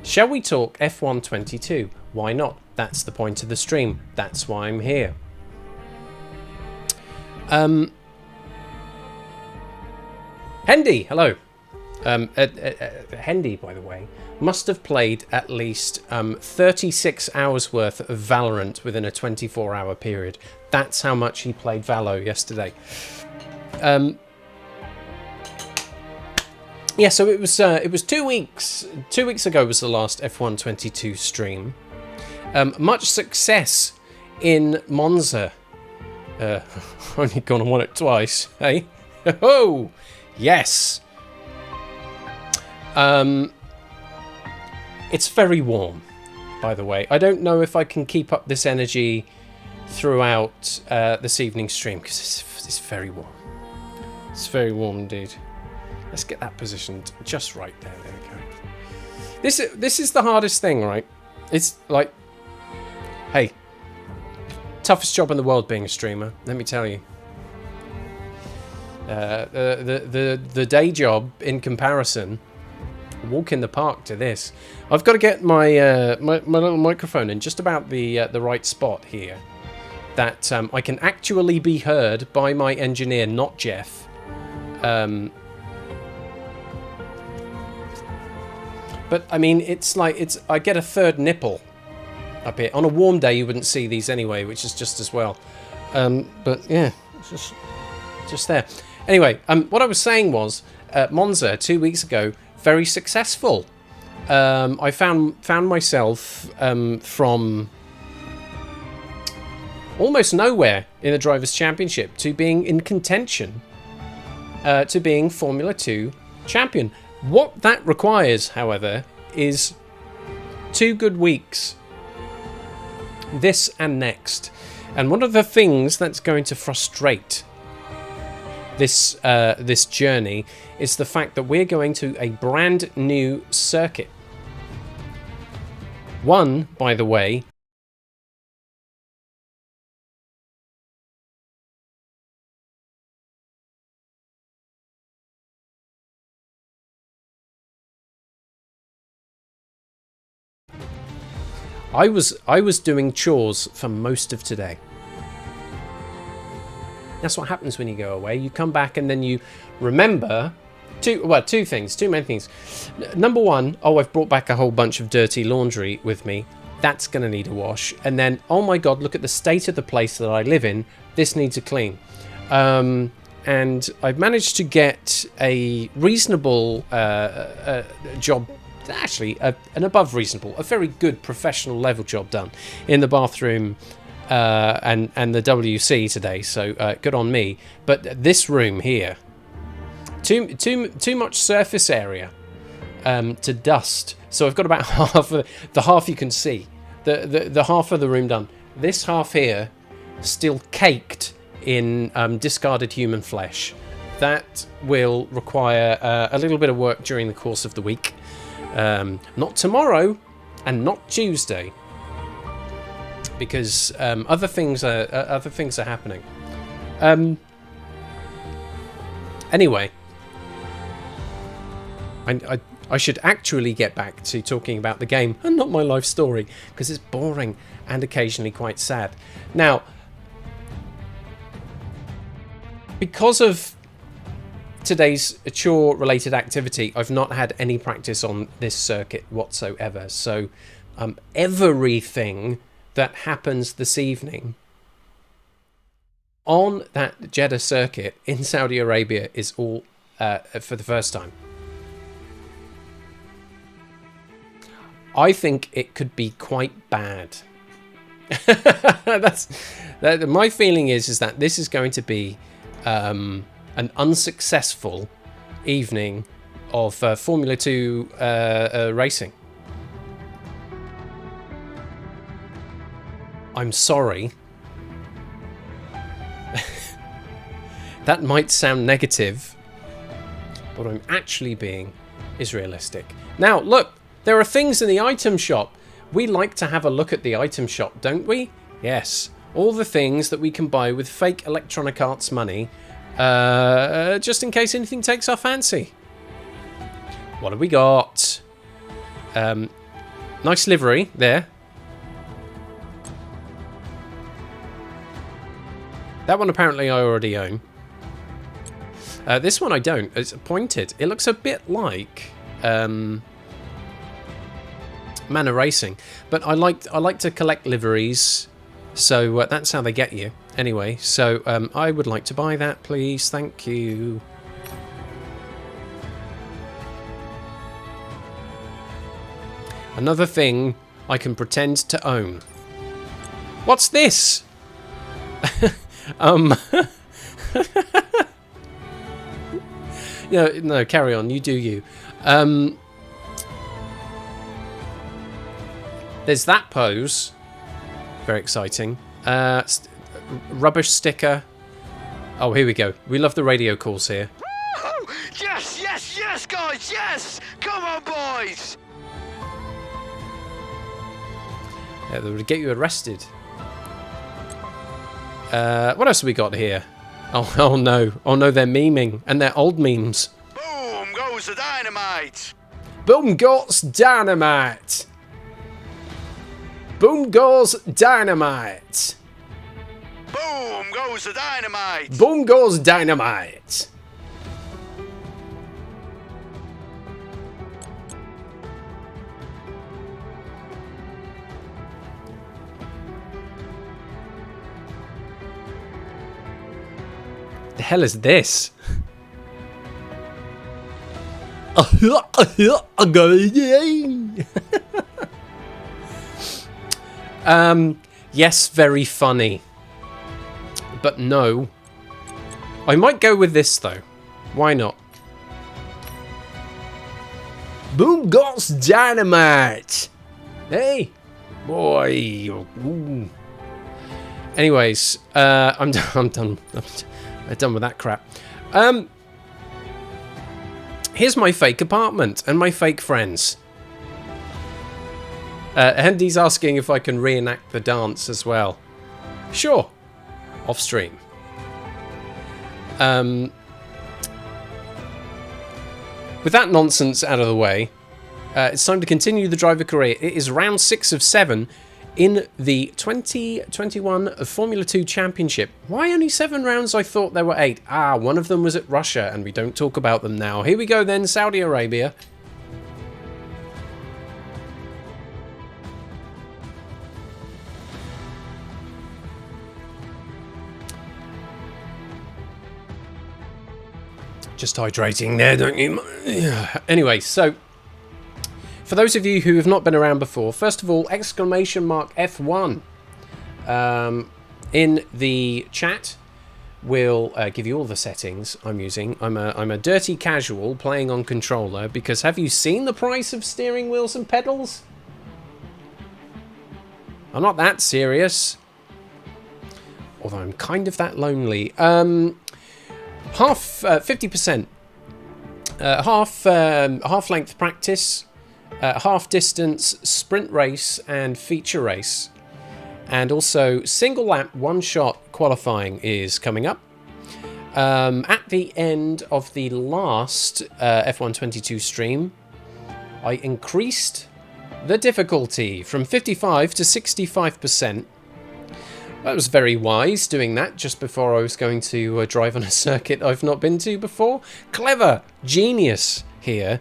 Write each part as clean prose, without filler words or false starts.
Shall we talk F1 22? Why not? That's the point of the stream. That's why I'm here. Hendy, hello. Hendy, by the way, must have played at least 36 hours worth of Valorant within a 24-hour period. That's how much he played Valo yesterday. Yeah, so it was 2 weeks. 2 weeks ago was the last F1 22 stream. Much success in Monza. Only gone and won it twice, hey? Oh, yes. It's very warm, by the way. I don't know if I can keep up this energy throughout this evening's stream because it's very warm. It's very warm indeed. Let's get that positioned just right there. There we go. This is the hardest thing, right? It's like, hey, toughest job in the world being a streamer. Let me tell you. The day job in comparison, walk in the park to this. I've got to get my my little microphone in just about the right spot here, that I can actually be heard by my engineer, not Jeff. But I mein, it's like I get a third nipple up here. On a warm day, you wouldn't see these anyway, which is just as well. But yeah, it's just there. Anyway, what I was saying was Monza 2 weeks ago, very successful. I found myself from almost nowhere in the Drivers' Championship to being in contention to being Formula 2 champion. What that requires, however, is 2 good weeks, this and next. And one of the things that's going to frustrate this this journey is the fact that we're going to a brand new circuit. One, by the way, I was doing chores for most of today. That's what happens when you go away. You come back and then you remember two main things. Number one, oh, I've brought back a whole bunch of dirty laundry with me. That's going to need a wash. And then, oh my God, look at the state of the place that I live in. This needs a clean. And I've managed to get a reasonable job, actually an above reasonable, a very good professional level job done in the bathroom and the WC today, so good on me. But this room here, too much surface area to dust. So I've got about half of the half you can see, the half of the room done. This half here still caked in discarded human flesh. That will require a little bit of work during the course of the week. Not tomorrow and not Tuesday, because other things are happening. Anyway, I should actually get back to talking about the game and not my life story, because it's boring and occasionally quite sad. Now, because of today's chore-related activity, I've not had any practice on this circuit whatsoever. So everything that happens this evening on that Jeddah circuit in Saudi Arabia is all for the first time. I think it could be quite bad. My feeling is that this is going to be an unsuccessful evening of Formula 2 racing. I'm sorry. That might sound negative, but I'm actually being is realistic. Now, look, there are things in the item shop. We like to have a look at the item shop, don't we? Yes. All the things that we can buy with fake Electronic Arts money, just in case anything takes our fancy. What have we got? Nice livery there. That one apparently I already own. This one I don't. It's pointed. It looks a bit like Manor Racing, but I like to collect liveries, so that's how they get you. Anyway, so I would like to buy that, please. Thank you. Another thing I can pretend to own. What's this? No, carry on. You do you. There's that pose. Very exciting. Rubbish sticker. Oh, here we go. We love the radio calls here. Woo! Yes, yes, yes, guys, yes! Come on, boys! Yeah, they would get you arrested. What else have we got here? Oh no. Oh no, they're memeing. And they're old memes. Boom goes the dynamite! Boom goes dynamite! Boom goes dynamite! Boom goes the dynamite! Boom goes dynamite! The hell is this? Yes, very funny. But no. I might go with this though. Why not? Boom goes dynamite! Hey! Boy! Ooh. Anyways, I'm done with that crap. Here's my fake apartment and my fake friends. Hendy's asking if I can reenact the dance as well. Sure. Off stream. With that nonsense out of the way, it's time to continue the driver career. It is round 6 of 7 in the 2021 Formula 2 Championship. Why only 7 rounds? I thought there were 8. Ah, one of them was at Russia, and we don't talk about them now. Here we go then, Saudi Arabia. Just hydrating there, don't you? Anyway, so for those of you who have not been around before, first of all, exclamation mark F1 in the chat will give you all the settings I'm using. I'm a dirty casual playing on controller because have you seen the price of steering wheels and pedals? I'm not that serious, although I'm kind of that lonely. Half 50%, half length practice, half distance sprint race and feature race, and also single lap one shot qualifying is coming up. At the end of the last F122 stream, I increased the difficulty from 55 to 65%. That was very wise, doing that just before I was going to drive on a circuit I've not been to before. Clever, genius here.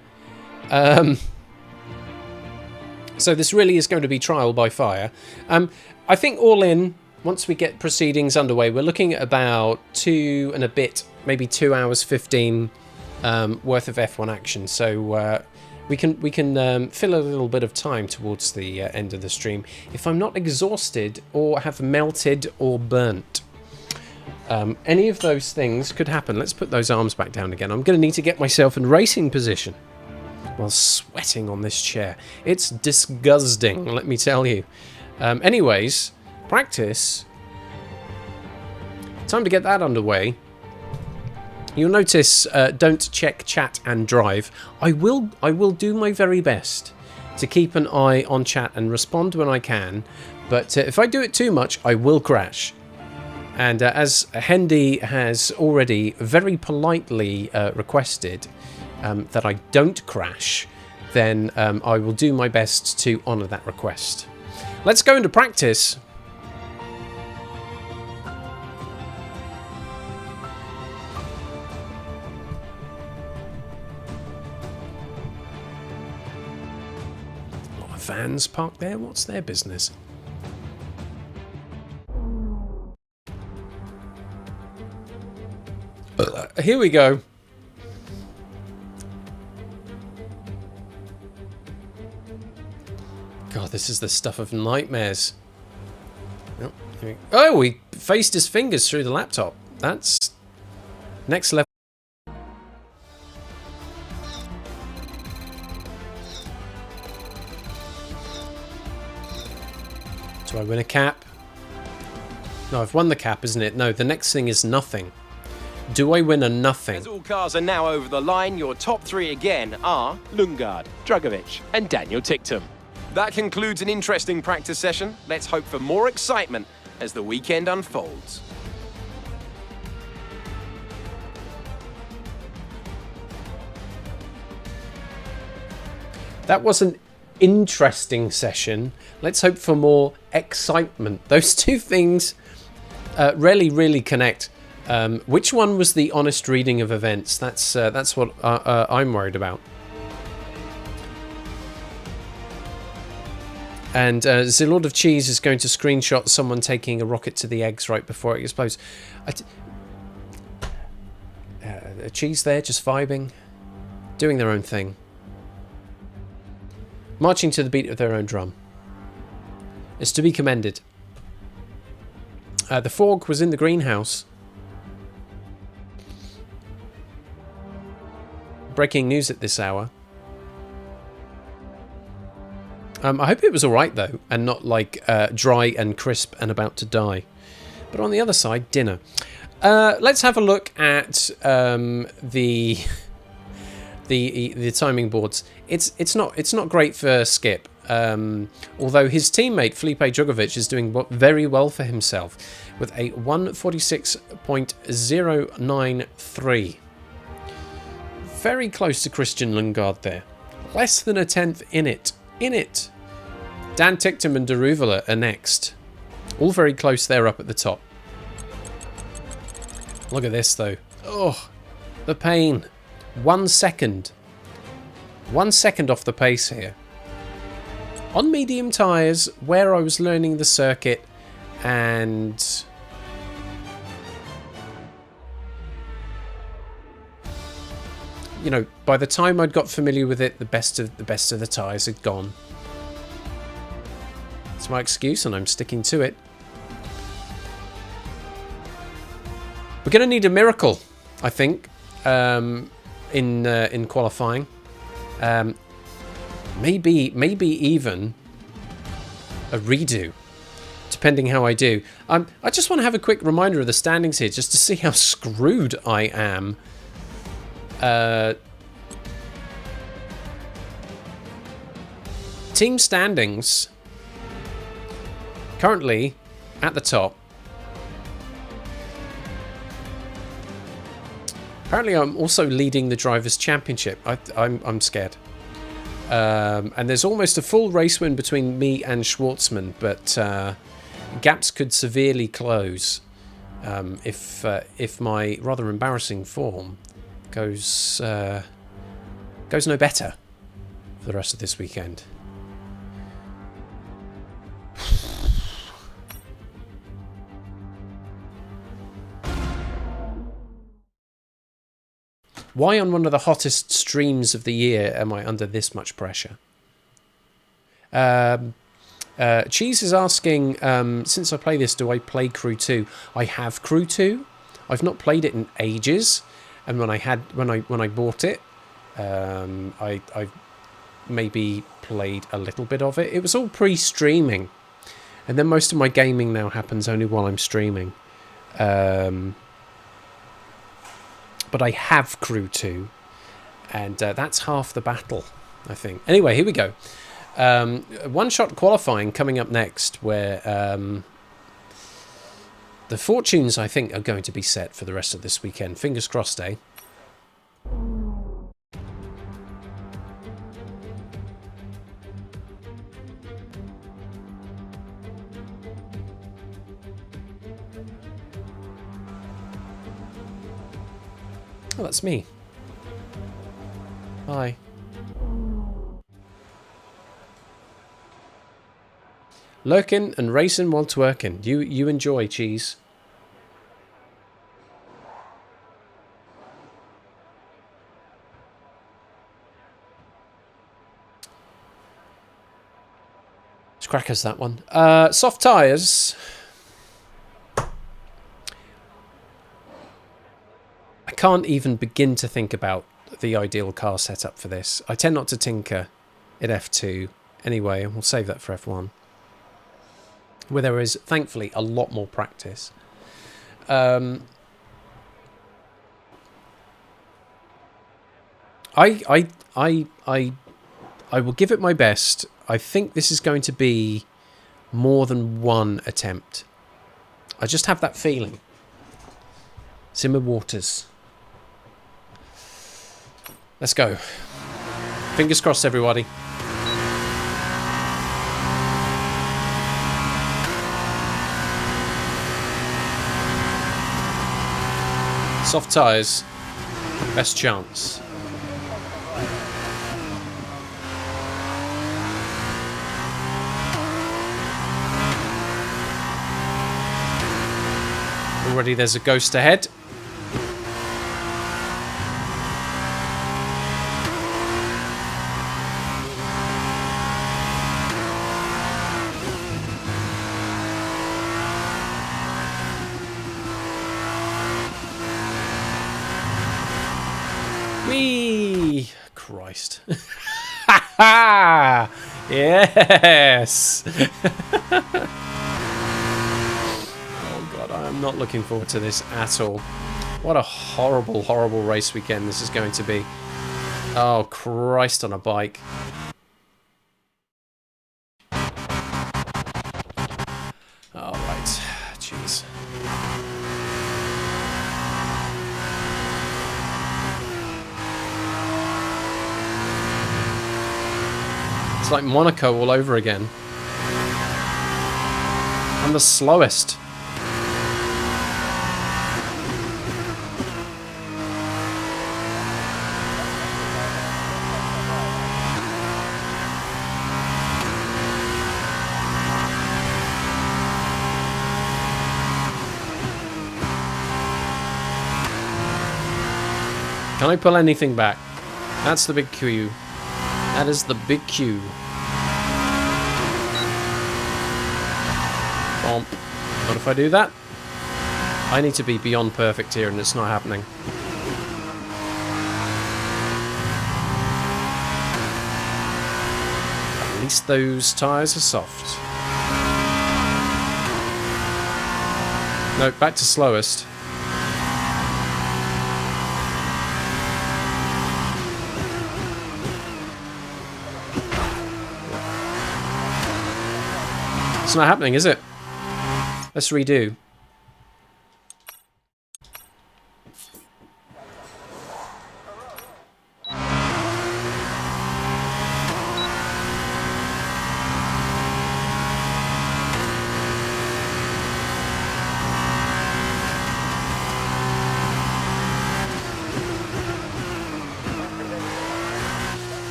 So this really is going to be trial by fire. I think all in, once we get proceedings underway, we're looking at about 2 and a bit, maybe 2 hours 15 worth of F1 action. So we can fill a little bit of time towards the end of the stream if I'm not exhausted or have melted or burnt. Any of those things could happen. Let's put those arms back down again. I'm going to need to get myself in racing position while sweating on this chair. It's disgusting, let me tell you. Anyways, practice. Time to get that underway. You'll notice, don't check chat and drive. I will do my very best to keep an eye on chat and respond when I can. But if I do it too much, I will crash. And as Hendy has already very politely requested that I don't crash then I will do my best to honour that request. Let's go into practice. A lot of vans parked there. What's their business? Here we go. God, this is the stuff of nightmares. Oh, he faced his fingers through the laptop. That's next level. Do I win a cap? No, I've won the cap, isn't it? No, the next thing is nothing. Do I win a nothing? As all cars are now over the line, your top three again are Lundgaard, Drugovic and Daniel Ticktum. That concludes an interesting practice session. Let's hope for more excitement as the weekend unfolds. That was an interesting session. Let's hope for more excitement. Those two things really connect. Which one was the honest reading of events? That's what I'm worried about. And the Lord of Cheese is going to screenshot someone taking a rocket to the eggs right before it explodes. A cheese there, just vibing, doing their own thing, marching to the beat of their own drum. It's to be commended. The fog was in the greenhouse. Breaking news at this hour. I hope it was alright though, and not like dry and crisp and about to die. But on the other side, dinner. Let's have a look at the timing boards. It's not great for Skip. Although his teammate Felipe Drugovic is doing very well for himself with a 146.093. Very close to Christian Lundgaard there. Less than a tenth in it. Dan Ticktum and Deruvala are next. All very close there up at the top. Look at this though. Oh, the pain. 1 second. 1 second off the pace here. On medium tyres, where I was learning the circuit, and you know, by the time I'd got familiar with it, the best of the tyres had gone. It's my excuse, and I'm sticking to it. We're going to need a miracle, I think, in qualifying. Maybe even a redo, depending how I do. I just want to have a quick reminder of the standings here, just to see how screwed I am. Team standings. Currently, at the top. Apparently, I'm also leading the Drivers' Championship. I'm scared. And there's almost a full race win between me and Schwartzman, but gaps could severely close if my rather embarrassing form goes no better for the rest of this weekend. Why on one of the hottest streams of the year am I under this much pressure? Cheese is asking, since I play this, do I play Crew 2? I have Crew 2. I've not played it in ages, and when I bought it, I maybe played a little bit of it. It was all pre-streaming, and then most of my gaming now happens only while I'm streaming. But I have Crew 2, and that's half the battle, I think. Anyway, here we go. One-shot qualifying coming up next, where the fortunes, I think, are going to be set for the rest of this weekend. Fingers crossed, eh? Oh, that's me. Hi. Lurking and racing while twerking. You enjoy, cheese. It's crackers, that one. Soft tyres. I can't even begin to think about the ideal car setup for this. I tend not to tinker at F2 anyway, and we'll save that for F1. Where there is, thankfully, a lot more practice. I will give it my best. I think this is going to be more than one attempt. I just have that feeling. Simmer waters. Let's go. Fingers crossed, everybody. Soft tyres, best chance. Already there's a ghost ahead. Whee! Christ. Ha ha! Yes! I'm not looking forward to this at all. What a horrible, horrible race weekend this is going to be. Oh, Christ on a bike. All right. Jeez. It's like Monaco all over again. I'm the slowest. Can I pull anything back? That's the big Q. That is the big Q. Bomb. What if I do that? I need to be beyond perfect here and it's not happening. At least those tyres are soft. No, back to slowest. It's not happening, is it? Let's redo.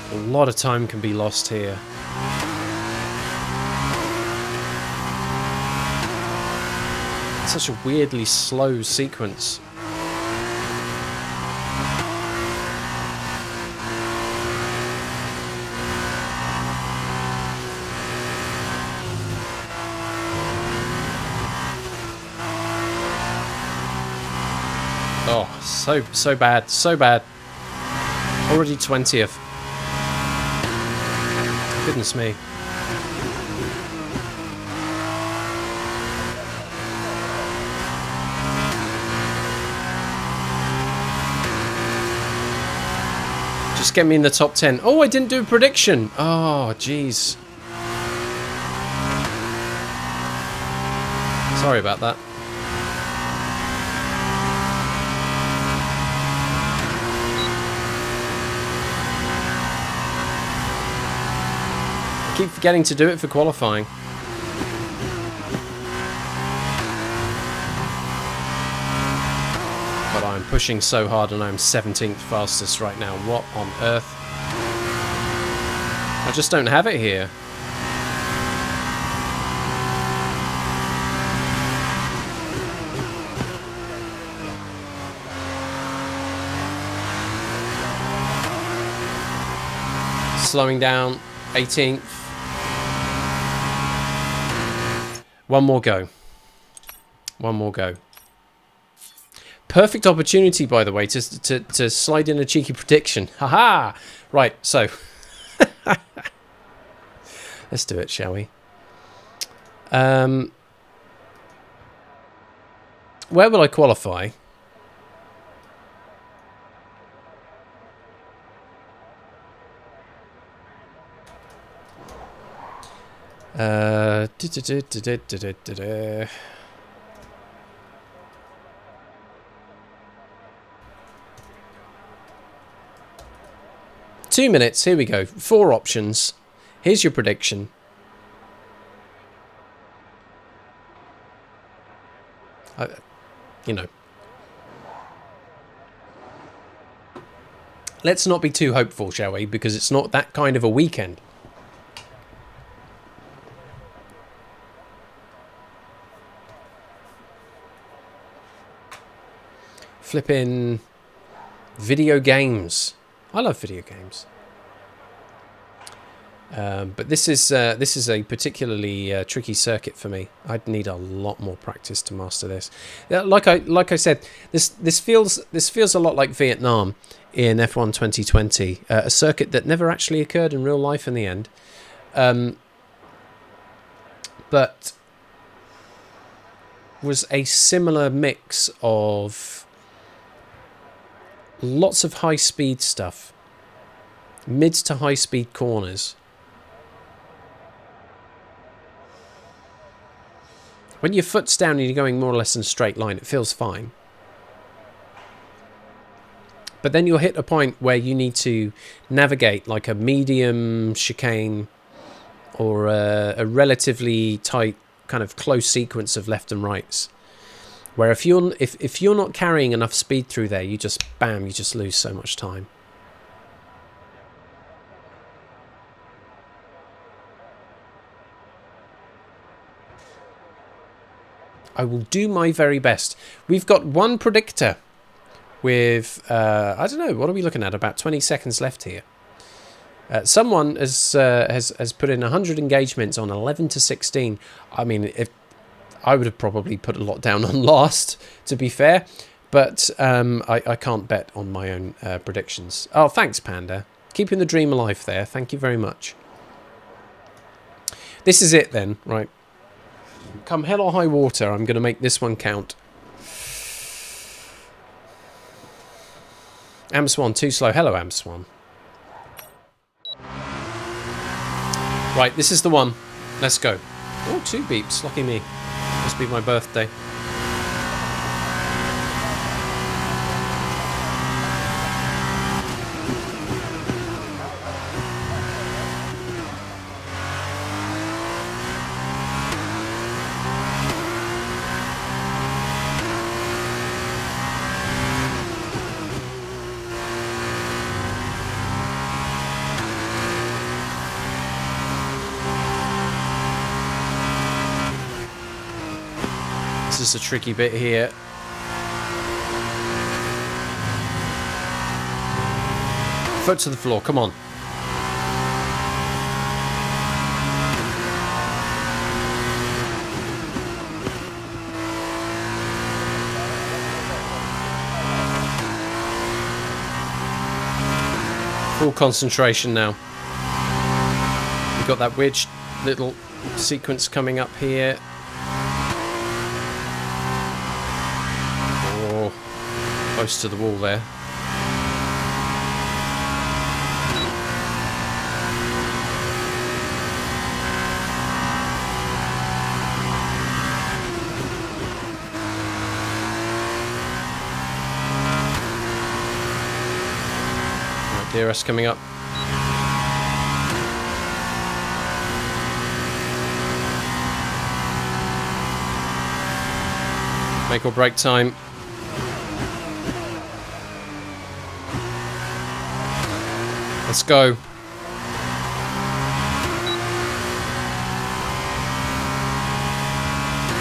A lot of time can be lost here. Such a weirdly slow sequence. Oh, so bad, so bad. Already 20th. Goodness me. Just get me in the top 10. Oh, I didn't do a prediction. Oh, jeez. Sorry about that. I keep forgetting to do it for qualifying. But I'm pushing so hard and I'm 17th fastest right now. What on earth? I just don't have it here. Slowing down, 18th. One more go. One more go. Perfect opportunity, by the way, to slide in a cheeky prediction. Haha! Right, so let's do it, shall we? Where will I qualify? Two minutes, here we go. 4 options. Here's your prediction. You know. Let's not be too hopeful, shall we? Because it's not that kind of a weekend. Flipping video games. I love video games. But this is a particularly tricky circuit for me. I'd need a lot more practice to master this. Like I said, this feels a lot like Vietnam in F1 2020, a circuit that never actually occurred in real life in the end, but was a similar mix of lots of high-speed stuff, mid to high-speed corners. When your foot's down and you're going more or less in a straight line, it feels fine. But then you'll hit a point where you need to navigate like a medium chicane or a relatively tight kind of close sequence of left and rights. Where if you're not carrying enough speed through there, you just lose so much time. I will do my very best. We've got one predictor with I don't know, what are we looking at? About 20 seconds left here. Someone has put in 100 engagements on 11 to 16. I mean, if I would have probably put a lot down on last, to be fair, but I can't bet on my own predictions. Oh, thanks, Panda. Keeping the dream alive there. Thank you very much. This is it then, right? Come hell or high water, I'm going to make this one count. Amswan, too slow. Hello, Amswan. Right, this is the one. Let's go. Oh, 2 beeps. Lucky me. Must be my birthday. This is a tricky bit here. Foot to the floor, come on. Full concentration now. We've got that weird little sequence coming up here. Close to the wall there. Right, DRS coming up. Make or break time. Let's go.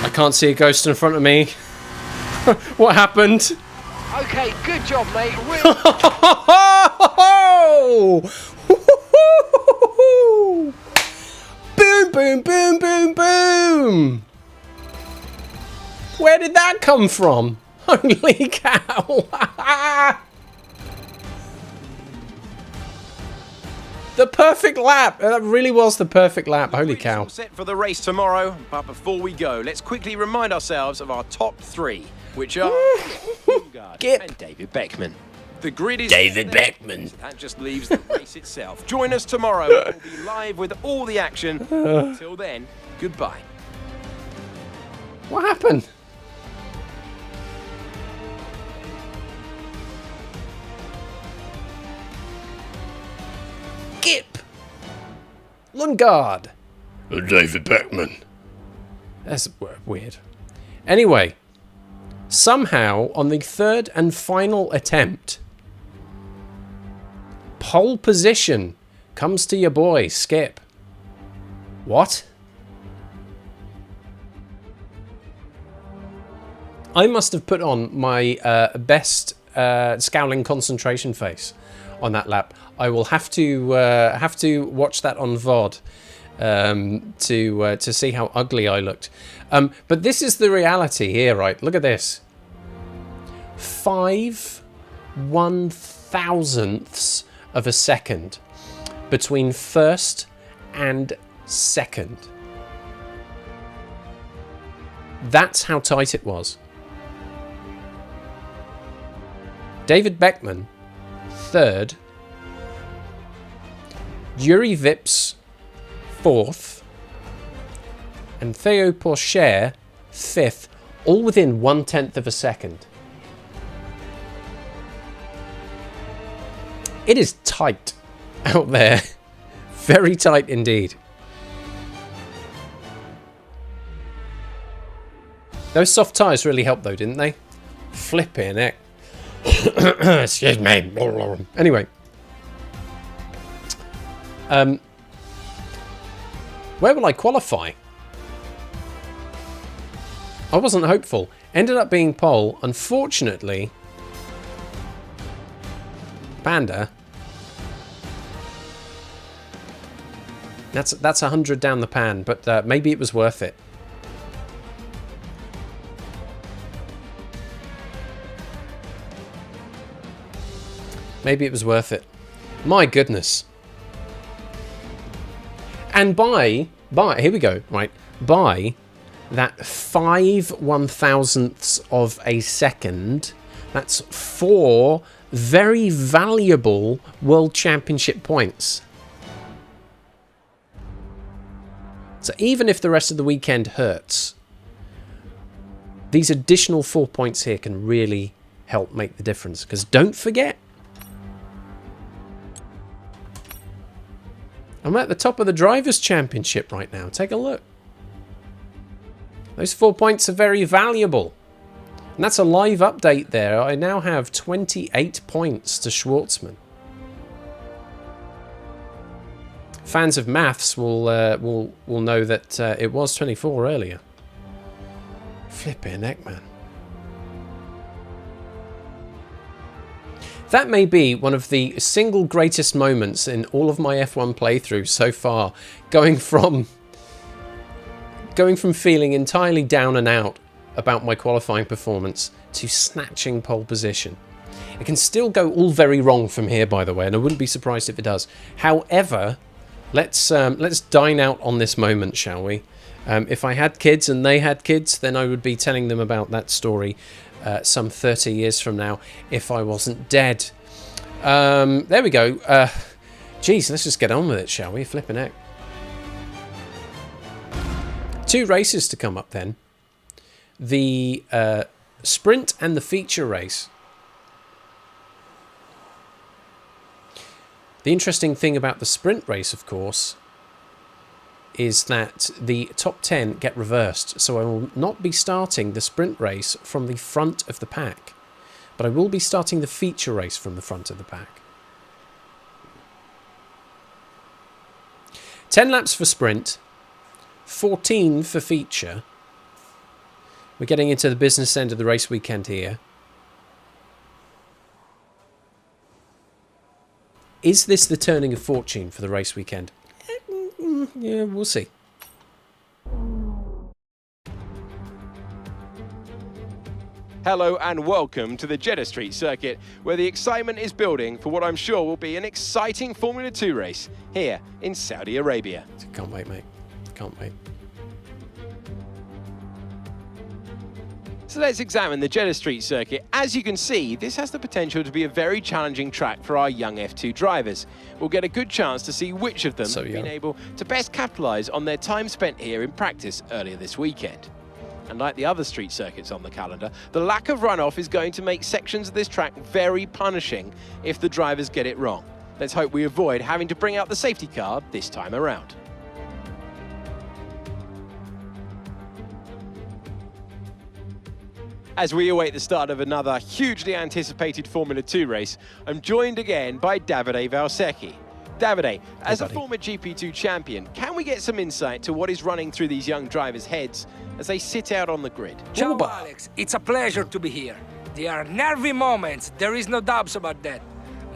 I can't see a ghost in front of me. What happened? Okay, good job, mate. Boom, boom, boom, boom, boom. Where did that come from? Holy cow. The perfect lap. That really was the perfect lap. Holy cow. All set for the race tomorrow, but before we go, let's quickly remind ourselves of our top 3, which are Longard and David Beckman. The grid is David Beckman. That just leaves the race itself. Join us tomorrow. We'll be live with all the action. Until then, goodbye. What happened? Skip. Longard. David Beckman. That's weird. Anyway, somehow on the third and final attempt, pole position comes to your boy, Skip. What? I must have put on my best scowling concentration face on that lap. I will have to watch that on VOD to see how ugly I looked. But this is the reality here, right? Look at this. 5/1000ths of a second between first and second. That's how tight it was. David Beckman, third. Yuri Vips, fourth. And Theo Pourchaire, fifth. All within 1/10 of a second. It is tight out there. Very tight indeed. Those soft tyres really helped though, didn't they? Flipping it. Excuse me. Anyway. Where will I qualify? I wasn't hopeful. Ended up being pole. Unfortunately, Panda. That's 100 down the pan, but maybe it was worth it. Maybe it was worth it. My goodness. And by here we go, right? By that 5/1000ths of a second, that's 4 very valuable World Championship points. So even if the rest of the weekend hurts, these additional 4 points here can really help make the difference. Because don't forget, I'm at the top of the Drivers' Championship right now. Take a look. Those 4 points are very valuable. And that's a live update there. I now have 28 points to Schwartzman. Fans of maths will know that it was 24 earlier. Flipping heck, man. That may be one of the single greatest moments in all of my F1 playthrough so far, going from feeling entirely down and out about my qualifying performance to snatching pole position. It can still go all very wrong from here, by the way, and I wouldn't be surprised if it does. However, let's dine out on this moment, shall we? If I had kids and they had kids, then I would be telling them about that story some 30 years from now, if I wasn't dead. There we go. Geez, let's just get on with it, shall we? Flipping heck. 2 races to come up then. The sprint and the feature race. The interesting thing about the sprint race, of course, is that the top 10 get reversed. So I will not be starting the sprint race from the front of the pack, but I will be starting the feature race from the front of the pack. 10 laps for sprint, 14 for feature. We're getting into the business end of the race weekend here. Is this the turning of fortune for the race weekend? Yeah, we'll see. Hello and welcome to the Jeddah Street circuit, where the excitement is building for what I'm sure will be an exciting Formula 2 race here in Saudi Arabia. Can't wait, mate. Can't wait. So let's examine the Jeddah Street circuit. As you can see, this has the potential to be a very challenging track for our young F2 drivers. We'll get a good chance to see which of them have been able to best capitalise on their time spent here in practice earlier this weekend. And like the other street circuits on the calendar, the lack of runoff is going to make sections of this track very punishing if the drivers get it wrong. Let's hope we avoid having to bring out the safety car this time around. As we await the start of another hugely anticipated Formula 2 race, I'm joined again by Davide Valsecchi. Davide, as a former GP2 champion, can we get some insight to what is running through these young drivers' heads as they sit out on the grid? Ciao, Alex. It's a pleasure to be here. There are nervy moments, there is no doubts about that.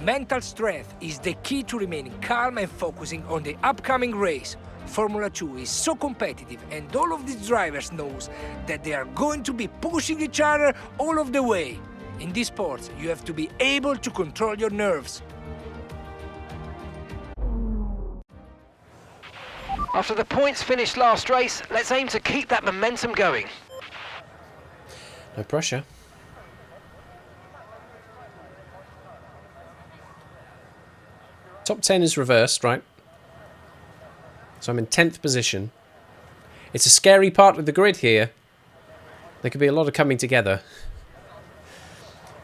Mental strength is the key to remaining calm and focusing on the upcoming race. Formula 2 is so competitive, and all of these drivers knows that they are going to be pushing each other all of the way. In this sport, you have to be able to control your nerves. After the points finished last race, let's aim to keep that momentum going. No pressure. Top 10 is reversed, right? So I'm in 10th position. It's a scary part of the grid here. There could be a lot of coming together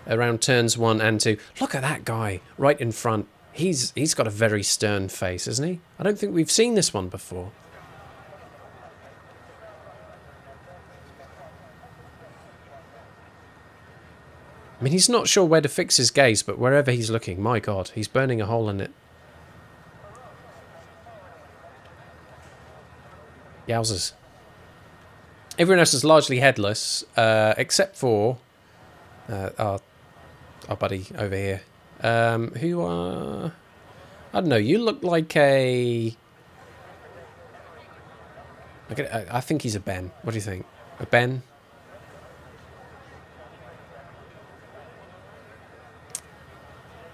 around turns 1 and 2. Look at that guy right in front. He's got a very stern face, isn't he? I don't think we've seen this one before. I mean, he's not sure where to fix his gaze, but wherever he's looking, my God, he's burning a hole in it. Yowzers. Everyone else is largely headless, except for our buddy over here. Who are... I don't know, you look like a... I think he's a Ben. What do you think? A Ben?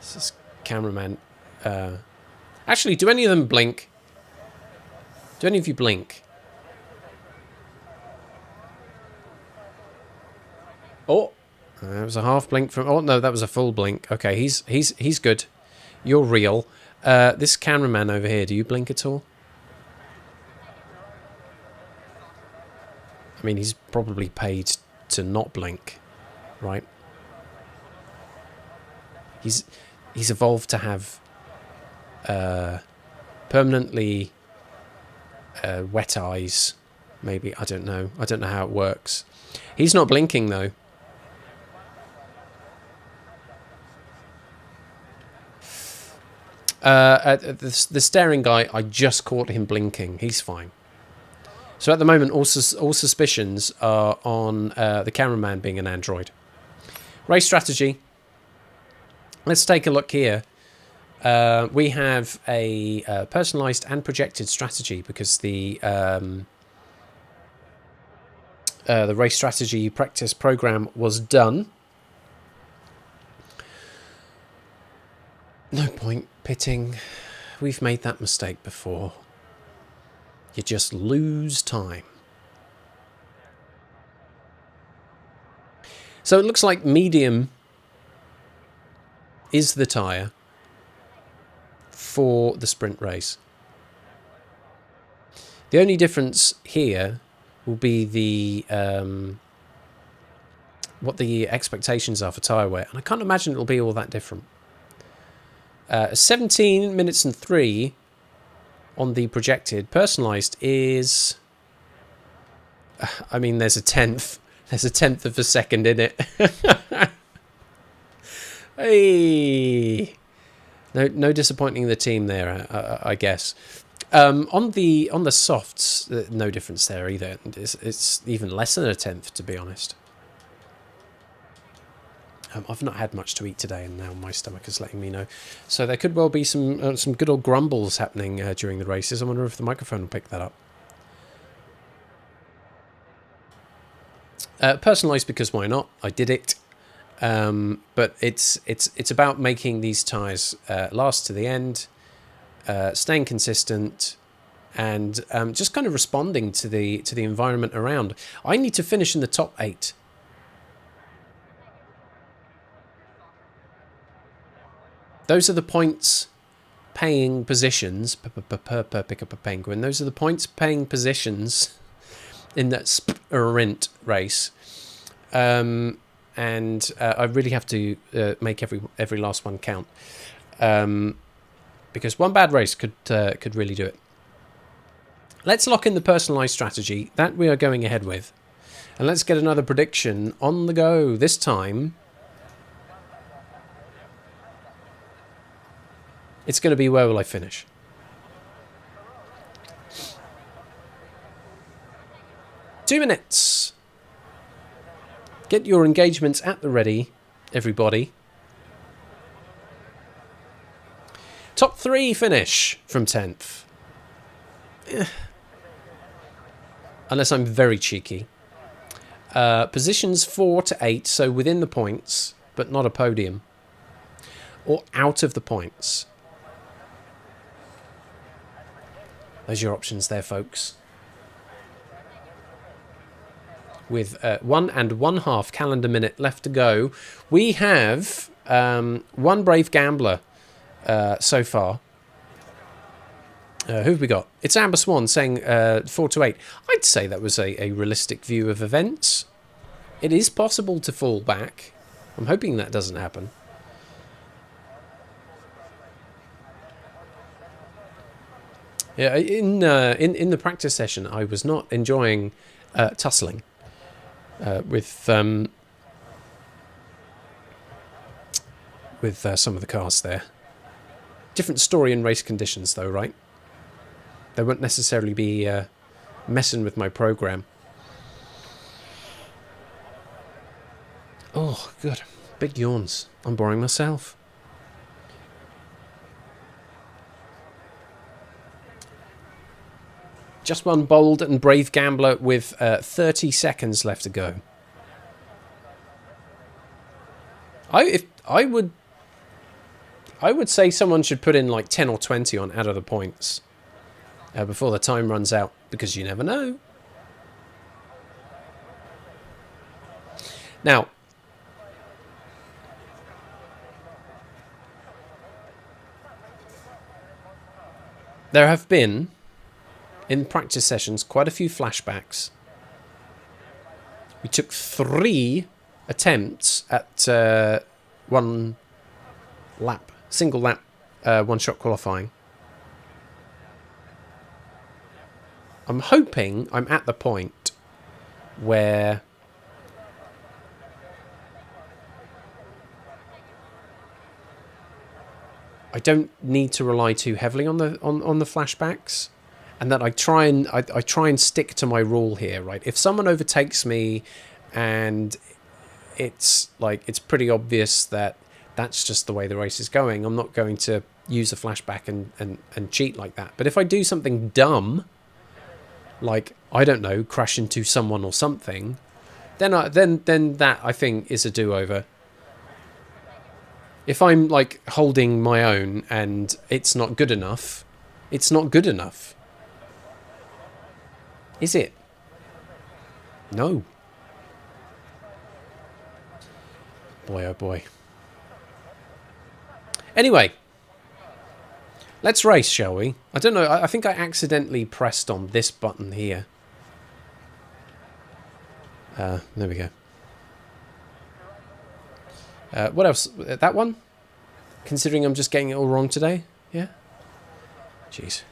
This is cameraman. Actually, do any of them blink? Do any of you blink? Oh, that was a half blink from... Oh, no, that was a full blink. Okay, he's good. You're real. This cameraman over here, do you blink at all? I mean, he's probably paid to not blink, right? He's evolved to have permanently wet eyes, maybe. I don't know. I don't know how it works. He's not blinking, though. The staring guy, I just caught him blinking. He's fine. So at the moment, all suspicions are on the cameraman being an android. Race strategy. Let's take a look here. We have a personalized and projected strategy because the race strategy practice program was done. No point pitting. We've made that mistake before. You just lose time. So it looks like medium is the tyre for the sprint race. The only difference here will be the what the expectations are for tyre wear, and I can't imagine it'll be all that different. 17 minutes and 3 on the projected. Personalised is... I mean, there's a tenth. There's a tenth of a second in it. Hey! No disappointing the team there, I guess. On the softs, no difference there either. It's even less than a tenth, to be honest. I've not had much to eat today, and now my stomach is letting me know. So there could well be some good old grumbles happening during the races. I wonder if the microphone will pick that up. Personalised because why not? I did it. But it's about making these tyres last to the end, staying consistent, and just kind of responding to the environment around. I need to finish in the top 8. Those are the points paying positions per pick up a penguin. Those are the points paying positions in that sprint race. And I really have to make every last one count. Because one bad race could really do it. Let's lock in the personalised strategy that we are going ahead with. And let's get another prediction on the go. This time, it's going to be where will I finish? Two minutes. Get your engagements at the ready, everybody. Top 3 finish from 10th. Unless I'm very cheeky. Positions 4 to 8, so within the points, but not a podium. Or out of the points. Those are your options there, folks. With 1 1/2 calendar minute left to go, we have one brave gambler so far. Who have we got? It's Amber Swan saying 4 to 8. I'd say that was a realistic view of events. It is possible to fall back. I'm hoping that doesn't happen. Yeah, in the practice session, I was not enjoying tussling with some of the cars there. Different story in race conditions, though, right? They won't necessarily be messing with my program. Oh, good. Big yawns. I'm boring myself. Just one bold and brave gambler with 30 seconds left to go. I would say someone should put in like 10 or 20 on out of the points before the time runs out, because you never know. Now, there have been, in practice sessions, quite a few flashbacks. We took 3 attempts at one lap, single lap, one-shot qualifying. I'm hoping I'm at the point where I don't need to rely too heavily on the flashbacks, and that I try and stick to my rule here, right? If someone overtakes me and it's pretty obvious that that's just the way the race is going, I'm not going to use a flashback and cheat like that. But if I do something dumb, like, I don't know, crash into someone or something, then that, I think, is a do-over. If I'm, like, holding my own and it's not good enough, it's not good enough. Is it? No. Boy, oh boy. Anyway, let's race, shall we? I don't know, I think I accidentally pressed on this button here. There we go. What else? That one? Considering I'm just getting it all wrong today? Yeah? Jeez.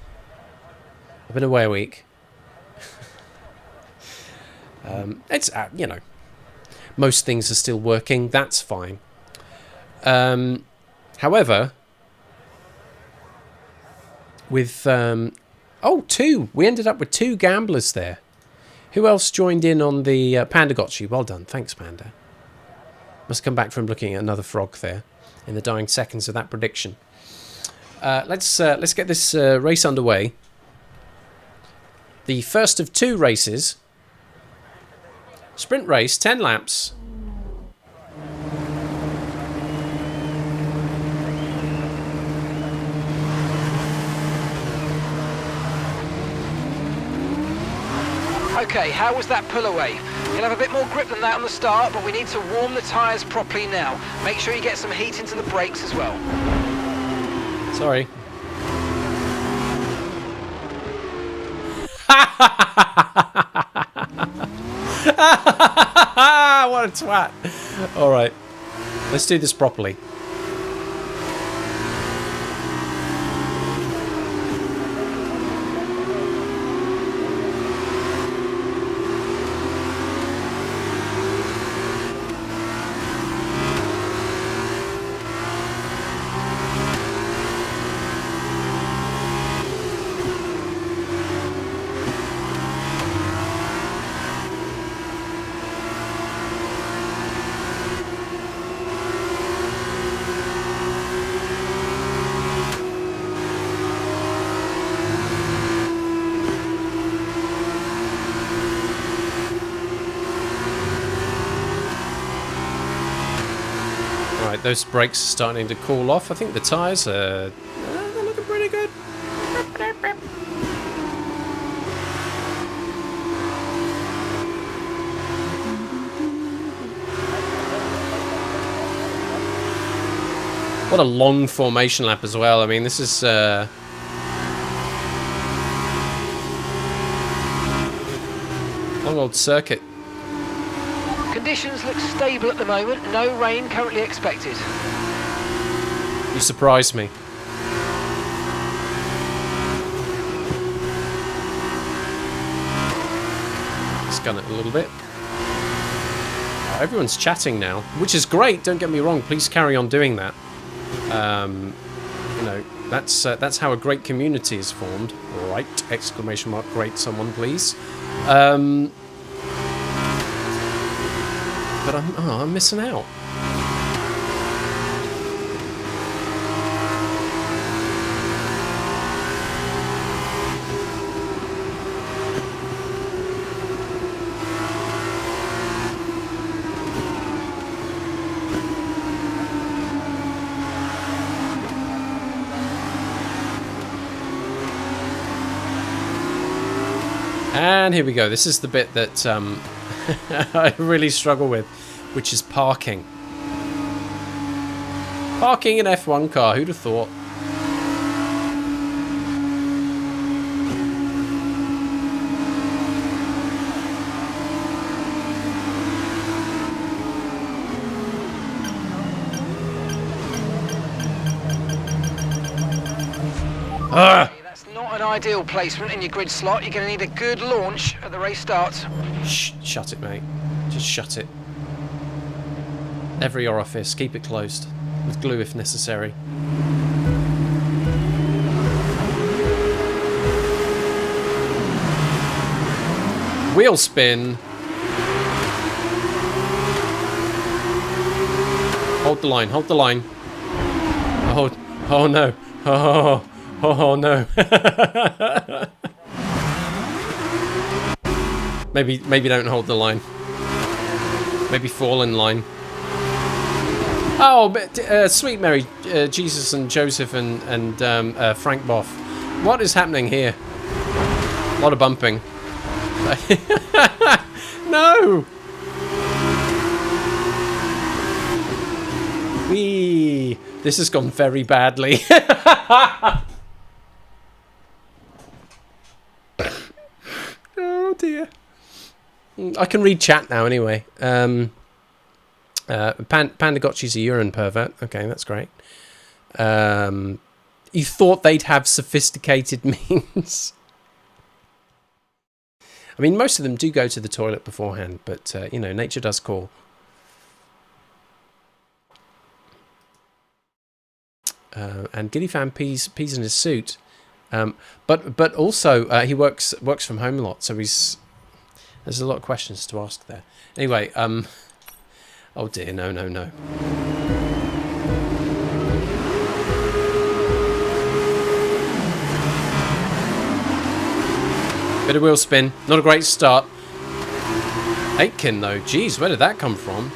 I've been away a week. It's, you know, most things are still working. That's fine. However, with Oh, 2. We ended up with 2 gamblers there. Who else joined in on the Panda got you? Well done. Thanks, Panda. Must come back from looking at another frog there in the dying seconds of that prediction. Let's get this race underway. The first of 2 races. Sprint race, 10 laps. Okay, how was that pull away? You'll have a bit more grip than that on the start, but we need to warm the tyres properly now. Make sure you get some heat into the brakes as well. Sorry. What a twat. All right. Let's do this properly. Right, those brakes are starting to cool off. I think the tyres are they're looking pretty good. What a long formation lap as well. I mean, this is long old circuit. Conditions look stable at the moment. No rain currently expected. You surprised me. Let's gun it a little bit. Everyone's chatting now, which is great. Don't get me wrong. Please carry on doing that. You know, that's how a great community is formed. Right! Exclamation mark! Great, someone please. But I'm missing out. And here we go. This is the bit that I really struggle with, which is parking. Parking an F1 car, who'd have thought? That's not an ideal placement in your grid slot. You're going to need a good launch at the race starts. Shut it, mate. Just shut it. Every orifice, keep it closed. With glue if necessary. Wheel spin. Hold the line, hold the line. Oh no. Oh no. Maybe don't hold the line. Maybe fall in line. Oh, but sweet Mary, Jesus and Joseph and Frank Boff. What is happening here? A lot of bumping. No! Whee! This has gone very badly. Oh dear. I can read chat now anyway. Panda Gotchi's a urine pervert. Okay, that's great. You thought they'd have sophisticated means. I mean, most of them do go to the toilet beforehand, but, you know, nature does call. And Gilly Fan pees in his suit. But also he works from home a lot, so there's a lot of questions to ask there. Anyway, oh dear, no. Bit of wheel spin, not a great start. Aitken though, geez, where did that come from?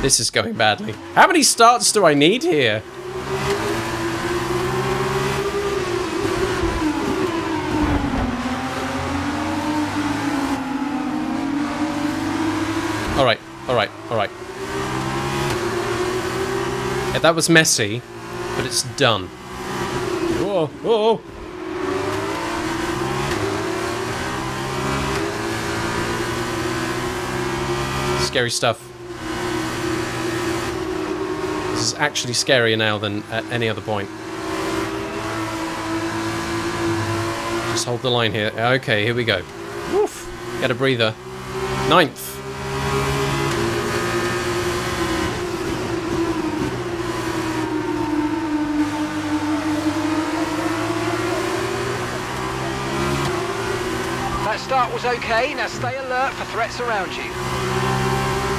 This is going badly. How many starts do I need here? Alright. Yeah, that was messy, but it's done. Whoa. Scary stuff. This is actually scarier now than at any other point. Just hold the line here. Okay, here we go. Woof. Get a breather. 9th. That start was okay. Now stay alert for threats around you.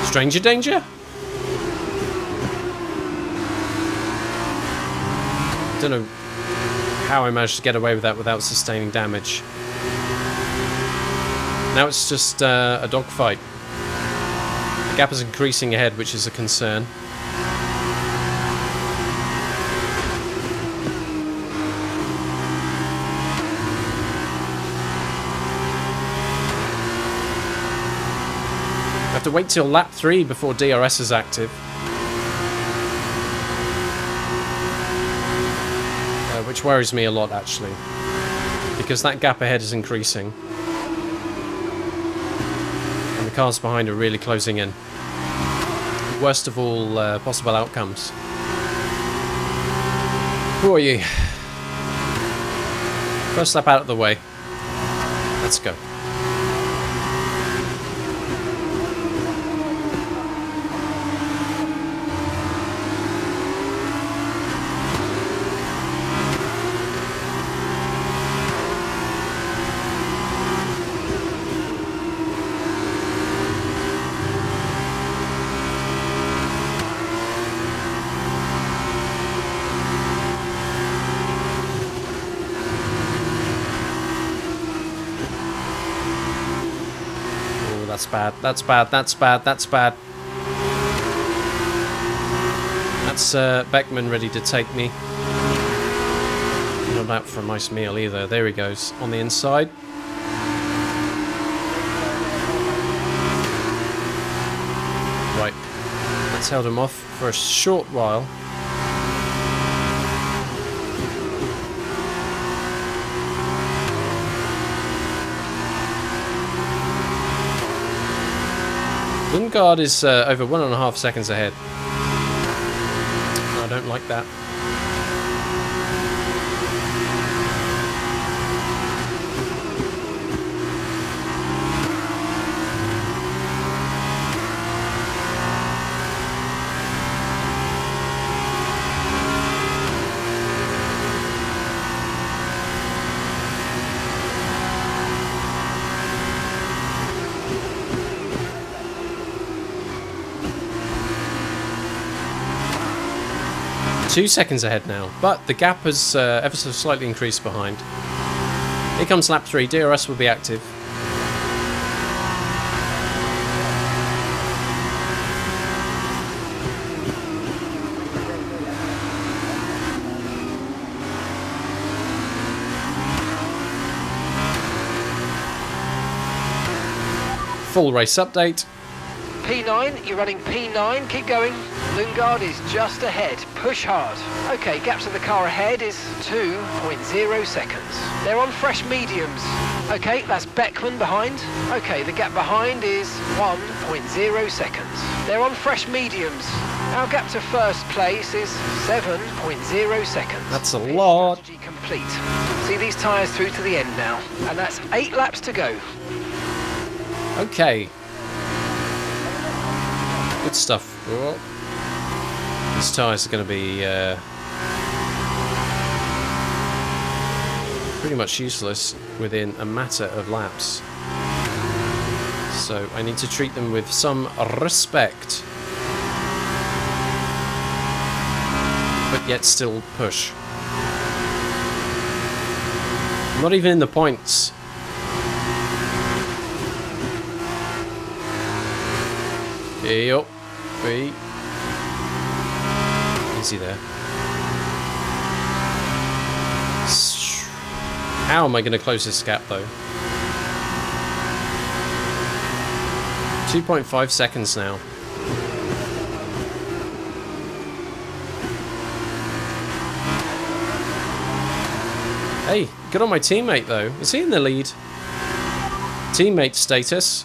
Stranger danger? Don't know how I managed to get away with that without sustaining damage. Now it's just a dogfight. The gap is increasing ahead, which is a concern. I have to wait till lap 3 before DRS is active. Which worries me a lot, actually. Because that gap ahead is increasing. And the cars behind are really closing in. Worst of all possible outcomes. Who are you? First lap out of the way. Let's go. That's bad. That's Beckman ready to take me. Not out for a nice meal either. There he goes, on the inside. Right, let's hold him off for a short while. Lundgaard is over 1.5 seconds ahead. I don't like that. Two seconds ahead now, but the gap has ever so slightly increased behind. Here comes lap 3, DRS will be active. Full race update. P9, you're running P9, keep going. Lundgaard is just ahead, push hard. Okay, gap to the car ahead is 2.0 seconds. They're on fresh mediums. Okay, that's Beckman behind. Okay, the gap behind is 1.0 seconds. They're on fresh mediums. Our gap to first place is 7.0 seconds. That's a lot. Strategy complete. See these tyres through to the end now. And that's 8 laps to go. Okay. Good stuff. Oh. These tyres are going to be pretty much useless within a matter of laps. So I need to treat them with some respect, but yet still push. I'm not even in the points. Yup. Easy there. How am I going to close this gap though? 2.5 seconds now. Hey, good on my teammate though. Is he in the lead? Teammate status.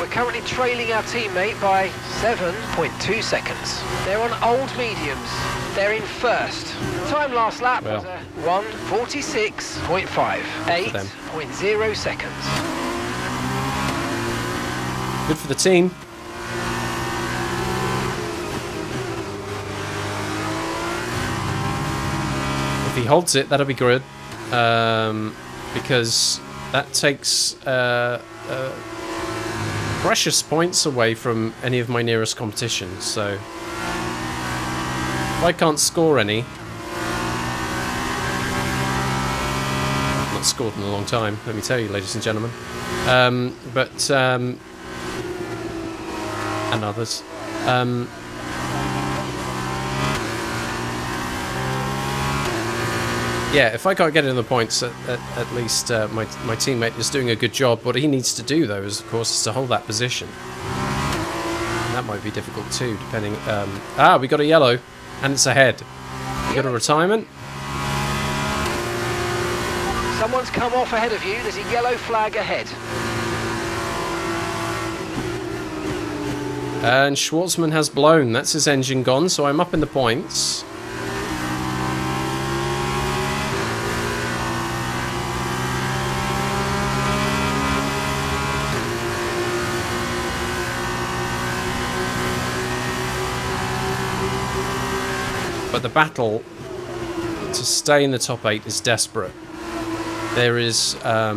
We're currently trailing our teammate by 7.2 seconds. They're on old mediums. They're in first. The time last lap was 1:46.5. 8.0 seconds. Good for the team. If he holds it, that'll be good. Because that takes precious points away from any of my nearest competition. So if I can't score any, I've not scored in a long time, let me tell you, ladies and gentlemen. And others. Yeah, if I can't get in the points, at least my teammate is doing a good job. What he needs to do, though, is, of course, is to hold that position. And that might be difficult, too, depending... we got a yellow, and it's ahead. We got a retirement. Someone's come off ahead of you. There's a yellow flag ahead. And Schwartzman has blown. That's his engine gone, so I'm up in the points. But the battle to stay in the top 8 is desperate. There is a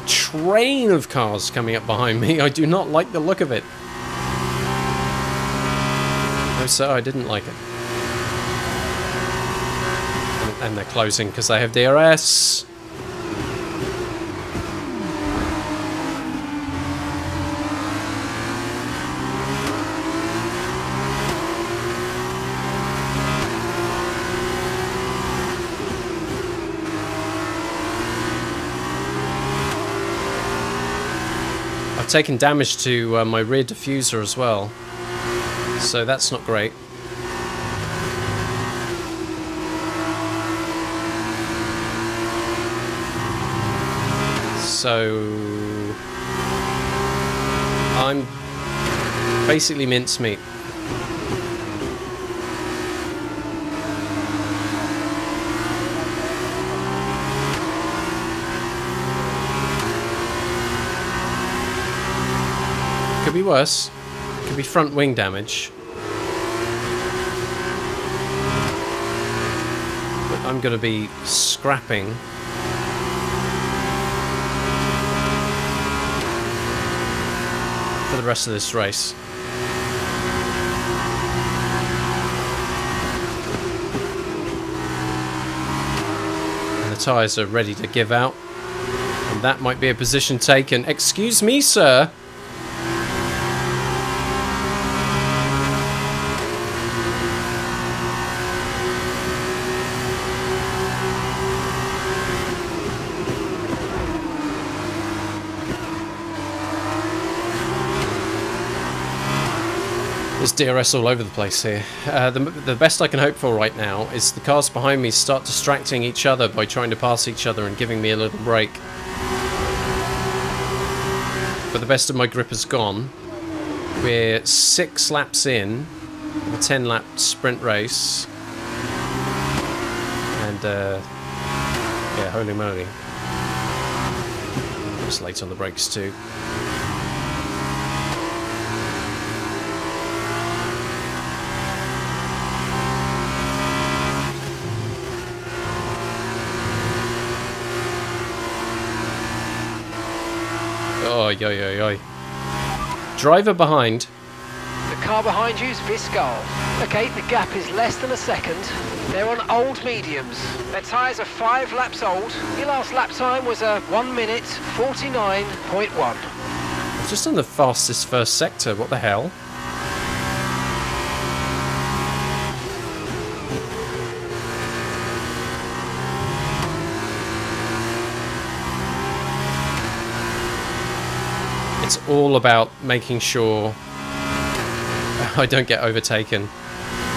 train of cars coming up behind me. I do not like the look of it. No, sir, I didn't like it. And they're closing because they have DRS. I've taken damage to my rear diffuser as well. So that's not great. So I'm basically mincemeat. Could be worse. Could be front wing damage. But I'm going to be scrapping. For the rest of this race. And the tyres are ready to give out. And that might be a position taken. Excuse me, sir. There's DRS all over the place here. The best I can hope for right now is the cars behind me start distracting each other by trying to pass each other and giving me a little break. But the best of my grip is gone. We're 6 laps in of a 10-lap sprint race. And, yeah, holy moly. Just late on the brakes too. Oi, oi, oi, oi. Driver behind. The car behind you is Viscal. Okay, the gap is less than a second. They're on old mediums. Their tyres are 5 laps old. Your last lap time was a 1 minute 49.1. Just on the fastest first sector, what the hell? It's all about making sure I don't get overtaken.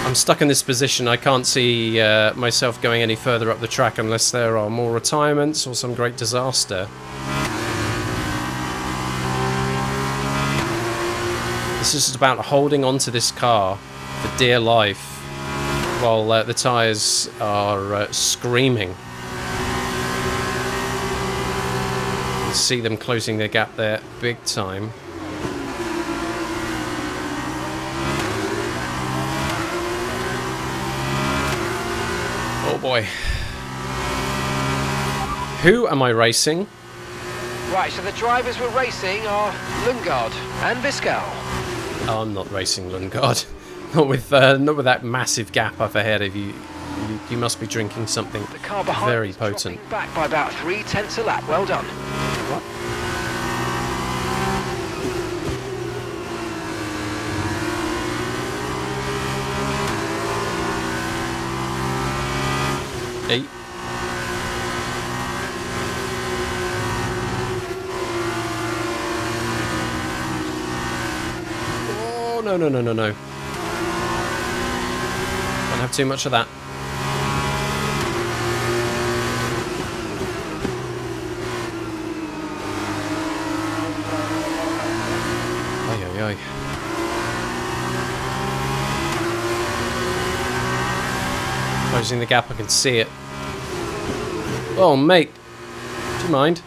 I'm stuck in this position. I can't see myself going any further up the track unless there are more retirements or some great disaster. This is just about holding on to this car for dear life while the tyres are screaming. You see them closing their gap there big time. Oh boy. Who am I racing? Right, so the drivers we're racing are Lungard and Viscal. Oh, I'm not racing Lundgaard. Not with that massive gap up ahead of you. You must be drinking something The car behind very is potent. dropping back by about 3/10 a lap. Well done. What? Eight. Oh, no, no, no, no, no. Don't have too much of that. Oi, oi, oi. Closing the gap, I can see it. Oh, mate. Do you mind?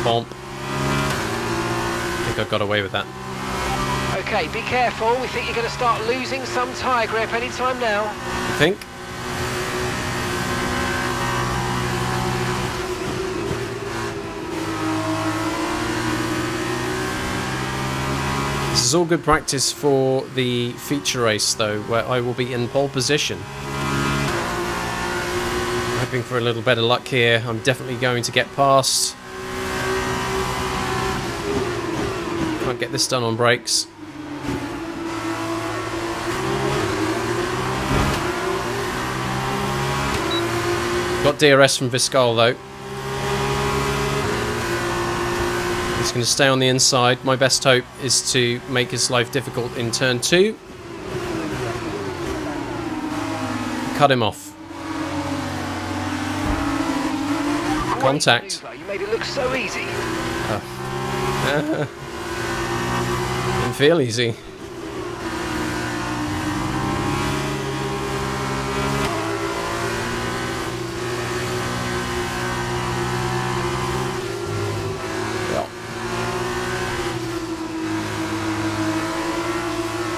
Bomp. I think I got away with that. Okay, be careful. We think you're going to start losing some tyre grip any time now. You think? This is all good practice for the feature race, though, where I will be in pole position. Hoping for a little better luck here. I'm definitely going to get past. Can't get this done on brakes. Got DRS from Viscal, though. He's going to stay on the inside. My best hope is to make his life difficult in turn 2. Cut him off. Contact. You made it look so easy. Didn't feel easy.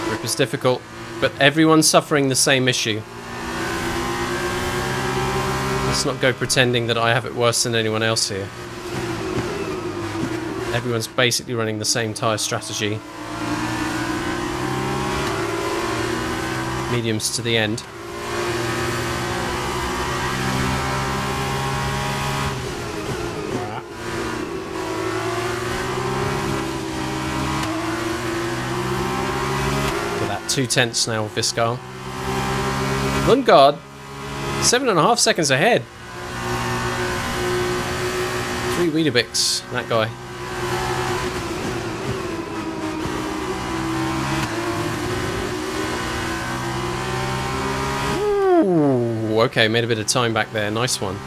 Grip is difficult, but everyone's suffering the same issue. Let's not go pretending that I have it worse than anyone else here. Everyone's basically running the same tyre strategy. Mediums to the end. Look at that, 2/10 now with Viscal. Lundgaard, 7.5 seconds ahead. 3 Weetabix, that guy. Ooh, okay, made a bit of time back there. Nice one.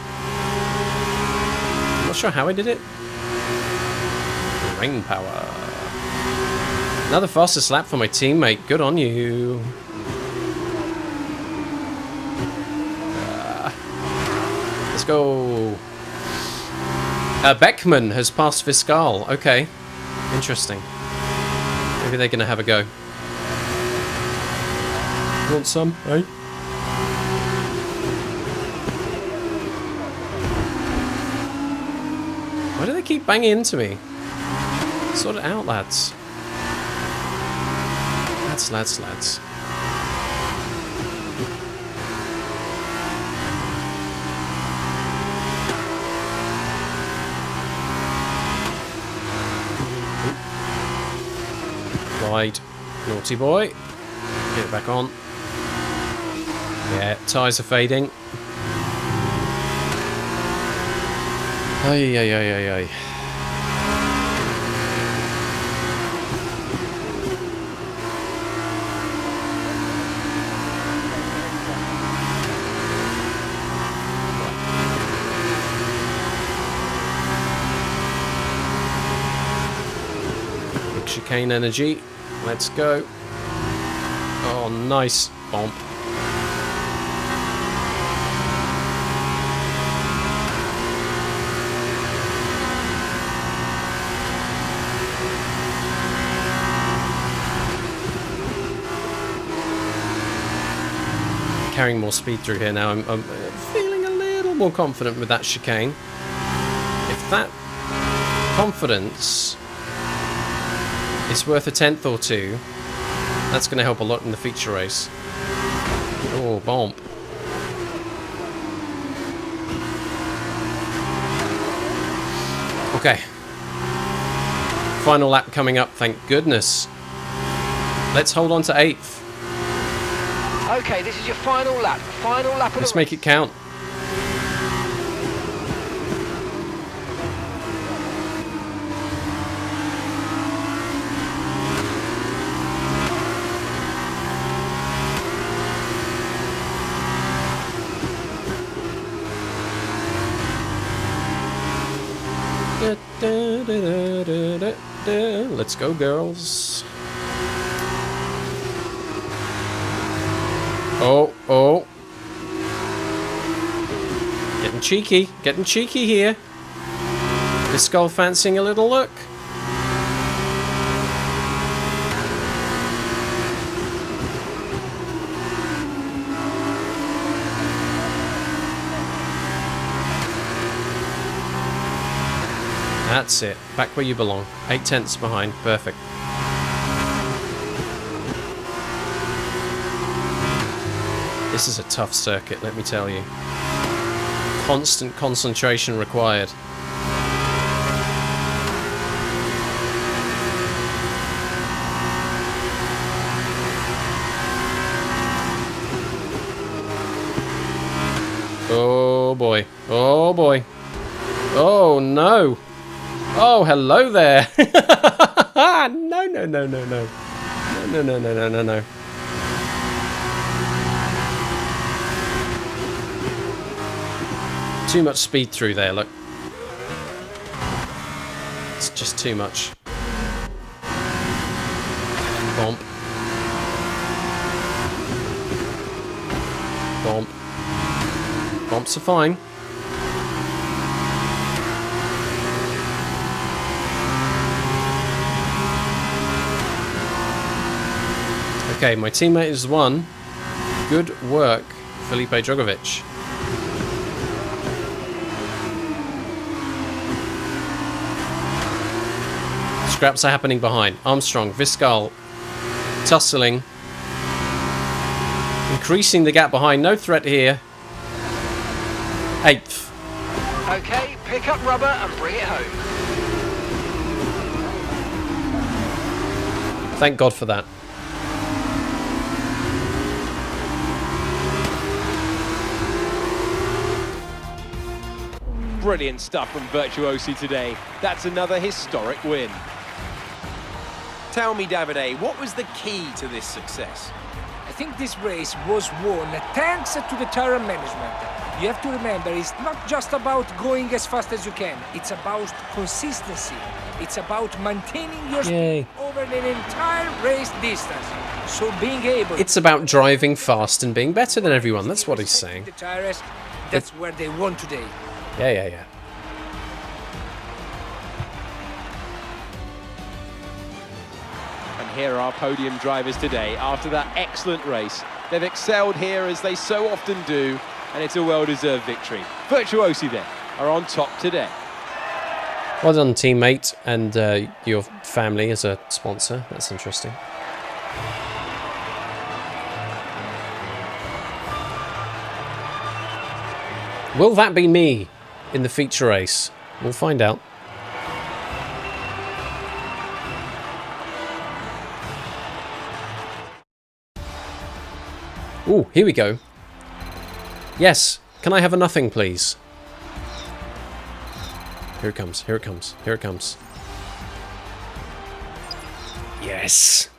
I'm not sure how I did it. Rain power. Another fastest lap for my teammate. Good on you. Let's go. Beckman has passed Viscal. Okay. Interesting. Maybe they're going to have a go. Want some, eh? Why do they keep banging into me? Sort it out, lads. Lads. Wide. Naughty boy. Get it back on. Yeah, tyres are fading. Ay. Big chicane energy. Let's go. Oh, nice bump. Carrying more speed through here now. I'm feeling a little more confident with that chicane. If that confidence is worth a tenth or two, that's going to help a lot in the feature race. Oh, bump. Okay. Final lap coming up, thank goodness. Let's hold on to 8th. Okay, this is your final lap. Final lap of the race. Let's make it count. Let's go, girls. Oh. Getting cheeky here. Is Skull fancying a little look? That's it. Back where you belong. 8 tenths behind. Perfect. This is a tough circuit, let me tell you. Constant concentration required. Oh boy. Oh boy. Oh no. Oh, hello there. No. Too much speed through there, look. It's just too much. Bump. Bump. Bumps are fine. Okay, my teammate is 1. Good work, Felipe Drogovic. Scraps are happening behind. Armstrong, Viscal, tussling. Increasing the gap behind. No threat here. 8th. Okay, pick up rubber and bring it home. Thank God for that. Brilliant stuff from Virtuosi today. That's another historic win. Tell me, Davide, what was the key to this success? I think this race was won thanks to the tire management. You have to remember, it's not just about going as fast as you can. It's about consistency. It's about maintaining your speed over an entire race distance. So being able... It's about driving fast and being better than everyone. That's what he's saying. The tires, that's where they won today. Yeah. And here are our podium drivers today after that excellent race. They've excelled here as they so often do, and it's a well-deserved victory. Virtuosi then are on top today. Well done, teammate, and your family as a sponsor. That's interesting. Will that be me in the feature race? We'll find out. Ooh, here we go. Yes, can I have a nothing, please? Here it comes, here it comes, here it comes. Yes!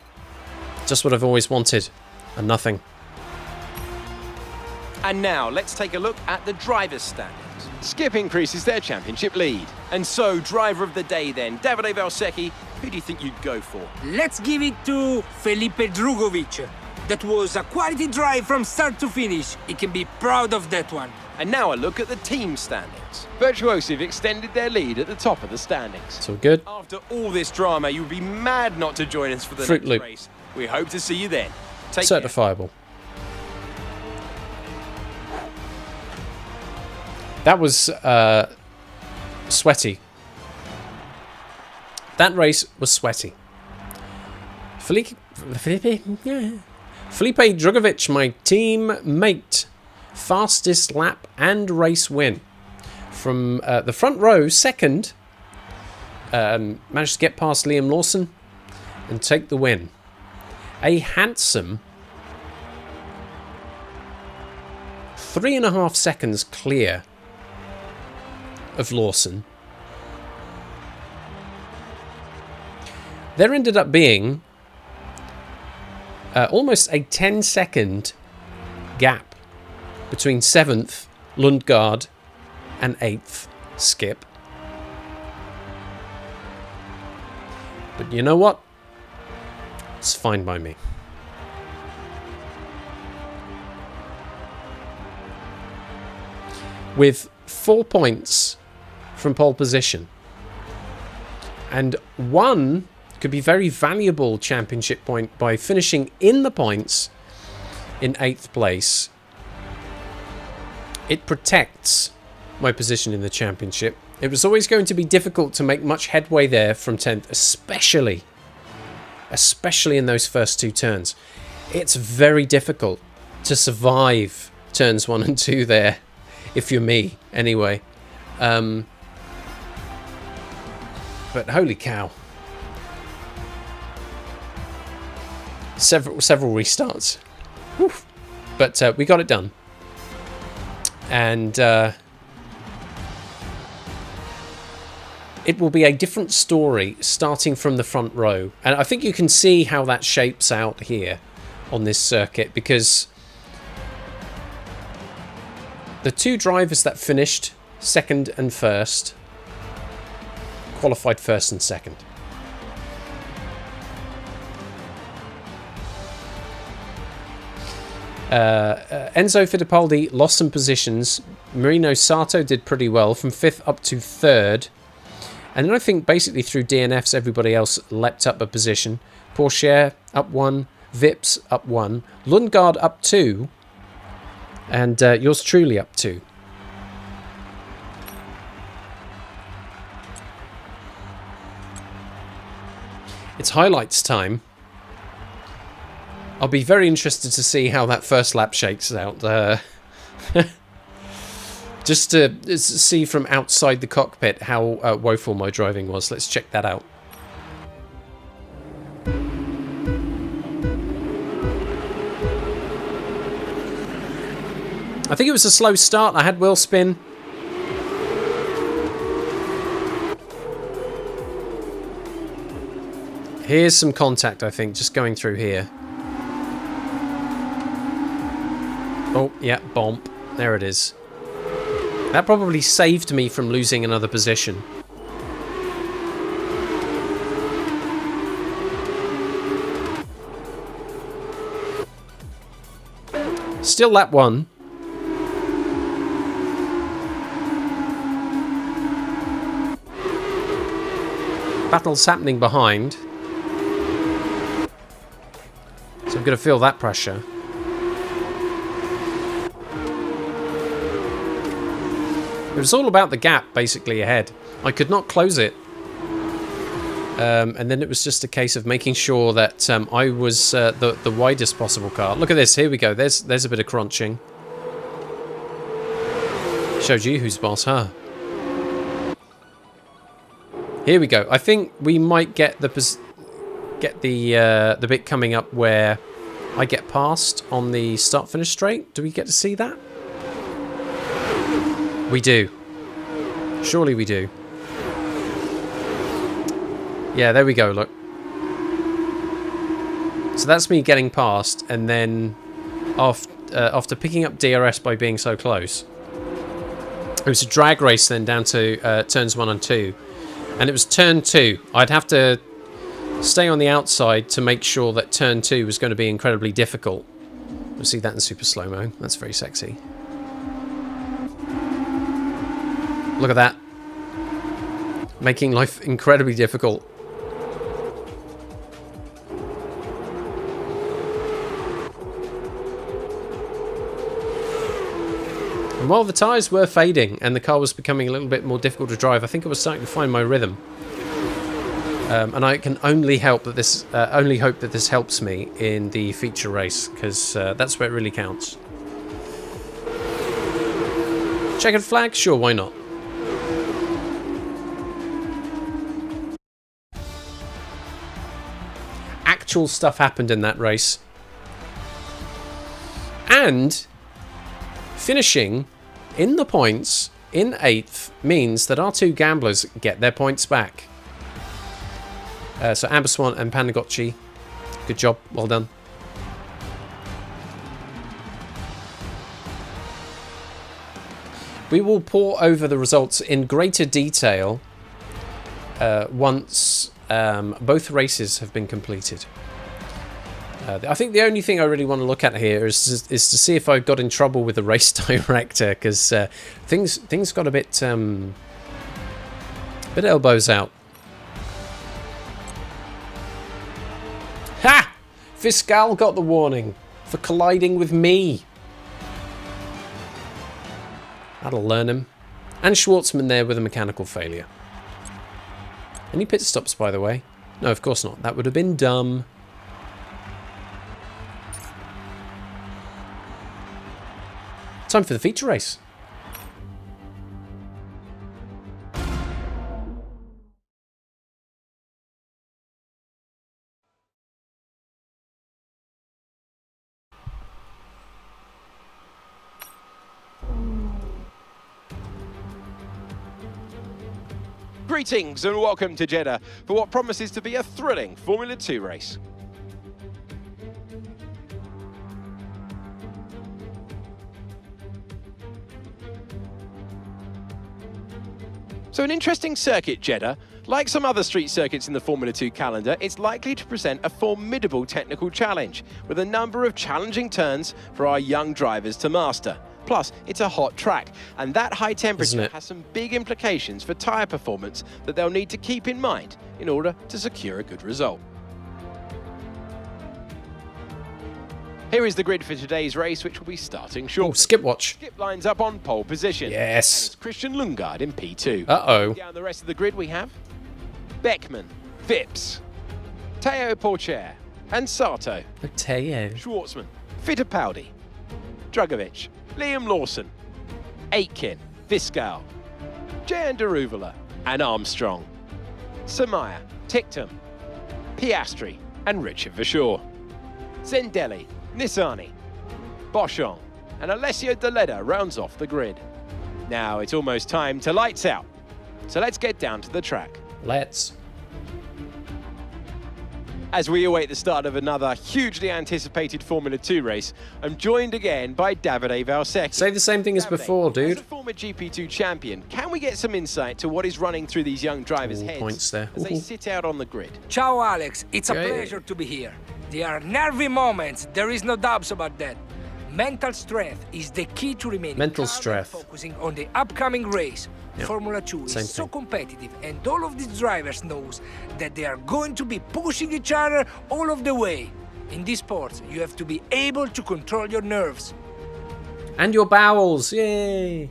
Just what I've always wanted. A nothing. And now, let's take a look at the driver's standings. Skip increases their championship lead. And so, driver of the day then, Davide Valsecchi, who do you think you'd go for? Let's give it to Felipe Drugovic. That was a quality drive from start to finish. He can be proud of that one. And now a look at the team standings. Virtuosive extended their lead at the top of the standings. It's all good. After all this drama, you would be mad not to join us for the Fruit next Loop. race. We hope to see you then. Take care. Certifiable. That was sweaty. That race was sweaty. Felipe Drugovic, my teammate. Fastest lap and race win. From the front row, second. Managed to get past Liam Lawson and take the win. A handsome 3.5 seconds clear of Lawson. There ended up being almost a 10-second gap between 7th Lundgaard and 8th Skip. But you know what? It's fine by me. With 4 points from pole position, and 1 could be very valuable championship point by finishing in the points in 8th place. It protects my position in the championship. It was always going to be difficult to make much headway there from 10th, especially in those first 2 turns. It's very difficult to survive turns 1 and 2 there, if you're me, anyway. But holy cow. Several restarts. Whew. But we got it done. And it will be a different story starting from the front row. And I think you can see how that shapes out here on this circuit, because the 2 drivers that finished second and first qualified first and second. Enzo Fittipaldi lost some positions. Marino Sato did pretty well from 5th up to 3rd. And then I think basically through DNFs everybody else leapt up a position. Pourchaire up 1, Vips up 1, Lundgaard up 2, and yours truly up 2. It's highlights time. I'll be very interested to see how that first lap shakes out. Just to see from outside the cockpit how woeful my driving was. Let's check that out. I think it was a slow start. I had wheel spin. Here's some contact, I think, just going through here. Oh, yeah, bump. There it is. That probably saved me from losing another position. Still lap 1. Battle's happening behind. So I'm going to feel that pressure. It was all about the gap, basically, ahead. I could not close it. And then it was just a case of making sure that I was the widest possible car. Look at this. Here we go. There's a bit of crunching. Showed you who's boss, huh? Here we go. I think we might get the bit coming up where I get past on the start-finish straight. Do we get to see that? We do. Surely we do. Yeah, there we go, look. So that's me getting past, and then after picking up DRS by being so close, it was a drag race then down to turns 1 and 2. And it was turn 2. I'd have to stay on the outside to make sure that turn 2 was going to be incredibly difficult. We'll see that in super slow-mo. That's very sexy. Look at that. Making life incredibly difficult. And while the tyres were fading and the car was becoming a little bit more difficult to drive, I think I was starting to find my rhythm. And I can only hope that this helps me in the feature race, because that's where it really counts. Checkered flag? Sure, why not? Actual stuff happened in that race. And finishing in the points in 8th means that our two gamblers get their points back. So Amberswan and Pandagotchi, good job, well done. We will pour over the results in greater detail once both races have been completed. I think the only thing I really want to look at here is to see if I got in trouble with the race director, because things got a bit elbows out. Ha! Fiscal got the warning for colliding with me. That'll learn him. And Schwartzman there with a mechanical failure. Any pit stops, by the way? No, of course not. That would have been dumb. Time for the feature race. Greetings and welcome to Jeddah for what promises to be a thrilling Formula 2 race. So an interesting circuit, Jeddah. Like some other street circuits in the Formula 2 calendar, it's likely to present a formidable technical challenge, with a number of challenging turns for our young drivers to master. Plus, it's a hot track, and that high temperature has some big implications for tyre performance that they'll need to keep in mind in order to secure a good result. Here is the grid for today's race, which will be starting shortly. Oh, Skip watch. Skip lines up on pole position. Yes. And it's Christian Lundgaard in P2. Uh-oh. Down the rest of the grid we have Beckman, Phipps, Teo Porcher, and Sato. Teo. Schwartzman, Fittipaldi, Drugovic, Liam Lawson, Aitken, Fiscal, Jan Deruvala, and Armstrong. Samaya, Tictum, Piastri, and Richard Verschoor. Zendelli, Nissani, Boschon, and Alessio Deleda rounds off the grid. Now it's almost time to lights out, so let's get down to the track. Let's. As we await the start of another hugely anticipated Formula 2 race, I'm joined again by Davide Valsecchi. Say the same thing as before, dude. As a former GP2 champion, can we get some insight to what is running through these young drivers' heads points there. as they sit out on the grid? Ciao, Alex. It's a Okay. pleasure to be here. There are nervy moments. There is no doubts about that. Mental strength is the key to remaining Mental calm and strength. focusing on the upcoming race. Yep. Formula 2 Same is so thing. competitive, and all of these drivers knows that they are going to be pushing each other all of the way. In this sport, you have to be able to control your nerves. And your bowels. Yay.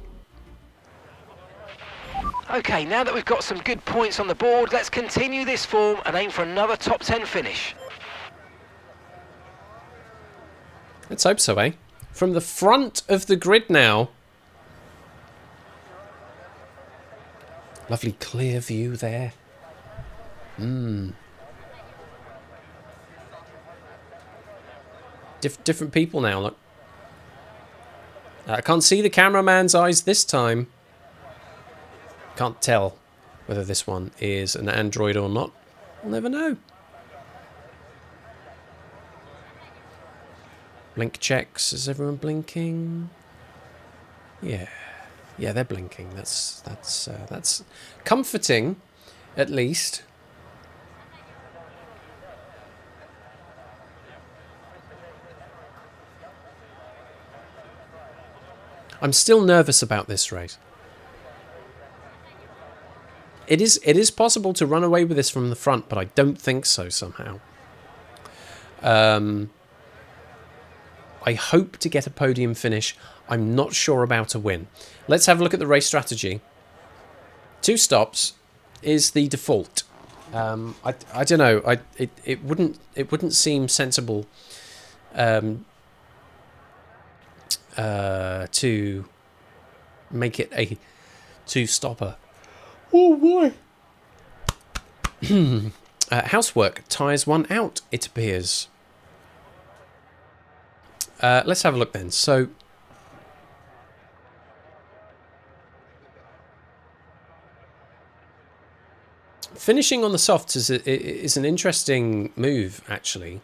Okay, now that we've got some good points on the board, let's continue this form and aim for another top 10 finish. Let's hope so, eh? From the front of the grid now. Lovely clear view there. Different people now, look. I can't see the cameraman's eyes this time. Can't tell whether this one is an Android or not. We'll never know. Blink checks. Is everyone blinking? Yeah. Yeah, they're blinking. That's comforting, at least. I'm still nervous about this race. It is possible to run away with this from the front, but I don't think so somehow. I hope to get a podium finish. I'm not sure about a win. Let's have a look at the race strategy. 2 stops is the default. I don't know. It wouldn't seem sensible to make it a 2-stopper. Oh boy. Housework tires one out, it appears. Let's have a look then. So, finishing on the softs is an interesting move, actually.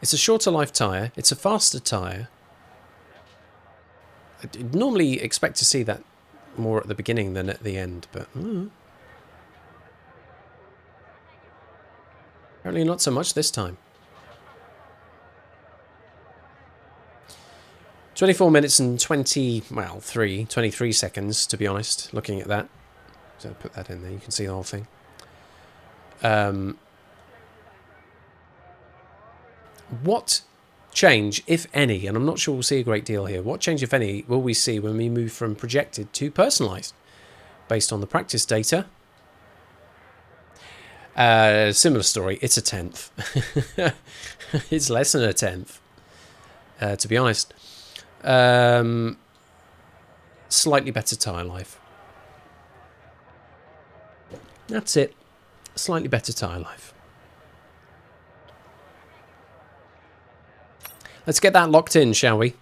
It's a shorter life tyre. It's a faster tyre. I'd normally expect to see that more at the beginning than at the end, but apparently not so much this time. 24 minutes and 23 seconds, to be honest, looking at that. So put that in there, you can see the whole thing. What change, if any, and I'm not sure we'll see a great deal here, what change, if any, will we see when we move from projected to personalised? Based on the practice data. Similar story, it's a 10th. It's less than a 10th, to be honest. Slightly better tyre life. That's it. Slightly better tyre life. Let's get that locked in, shall we?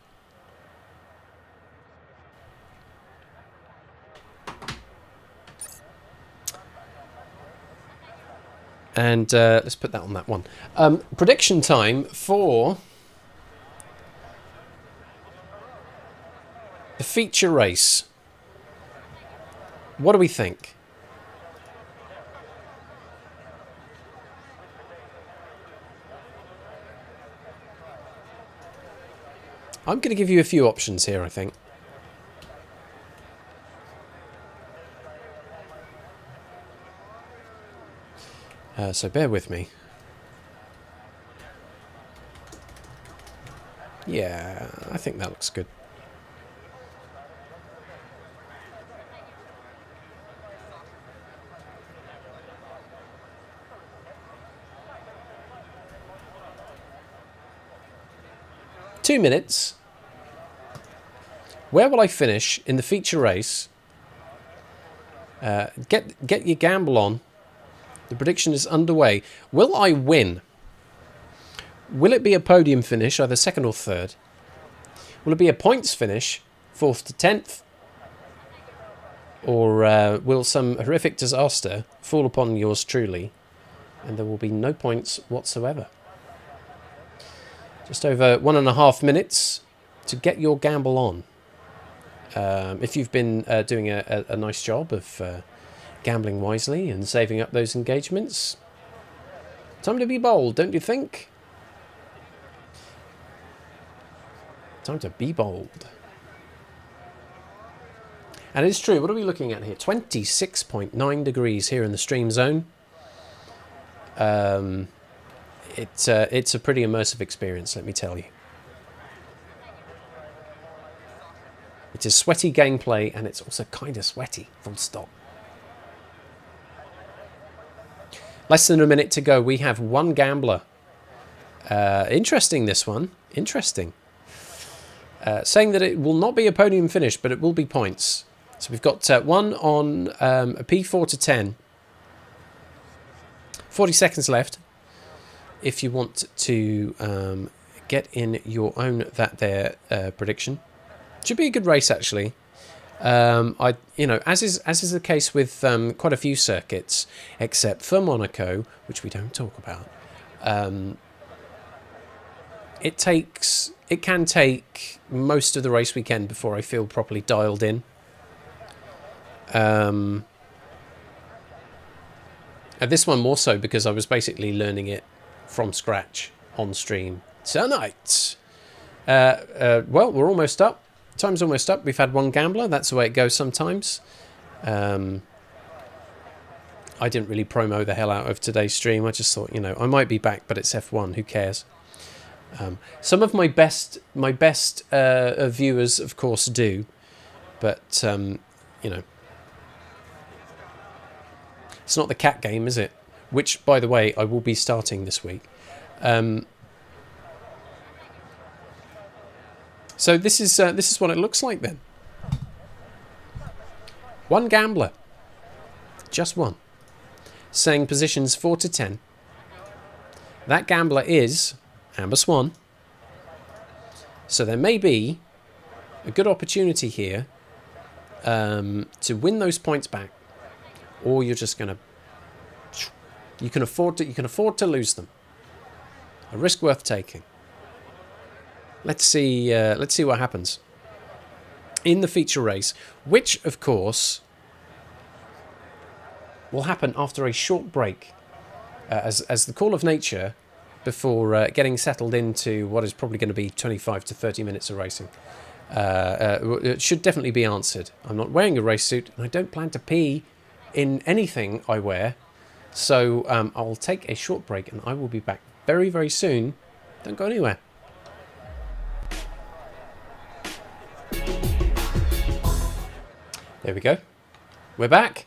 And let's put that on that one. Prediction time for the feature race. What do we think? I'm going to give you a few options here, I think. So bear with me. Yeah, I think that looks good. Two minutes. Where will I finish in the feature race? Get your gamble on. The prediction is underway. Will I win? Will it be a podium finish, either second or third? Will it be a points finish, 4th to 10th? Or will some horrific disaster fall upon yours truly, and there will be no points whatsoever? Just over 1.5 minutes to get your gamble on. If you've been doing a nice job of gambling wisely and saving up those engagements, time to be bold, don't you think? Time to be bold. And it's true, what are we looking at here? 26.9 degrees here in the stream zone. it's a pretty immersive experience, let me tell you. It is sweaty gameplay, and it's also kind of sweaty, full stop. Less than a minute to go. We have one gambler. Interesting, this one. Interesting. Saying that it will not be a podium finish, but it will be points. So we've got one on a P4 to 10. 40 seconds left. If you want to get in your own prediction. Should be a good race, actually. As is the case with quite a few circuits, except for Monaco, which we don't talk about. It can take most of the race weekend before I feel properly dialed in. And this one more so because I was basically learning it from scratch on stream tonight. Well, we're almost up. Time's almost up. We've had one gambler. That's the way it goes sometimes. I didn't really promo the hell out of today's stream. I just thought, I might be back, but it's F1. Who cares? Some of my best viewers, of course, do. But, it's not the cat game, is it? Which, by the way, I will be starting this week. So this is what it looks like then. One gambler, just one, saying positions 4 to 10. That gambler is Amber Swan. So there may be a good opportunity here to win those points back, or you're just gonna. You can afford to lose them. A risk worth taking. Let's see what happens in the feature race, which, of course, will happen after a short break, as the call of nature, before getting settled into what is probably going to be 25 to 30 minutes of racing. It should definitely be answered. I'm not wearing a race suit, and I don't plan to pee in anything I wear, so I'll take a short break, and I will be back very, very soon. Don't go anywhere. There we go. We're back.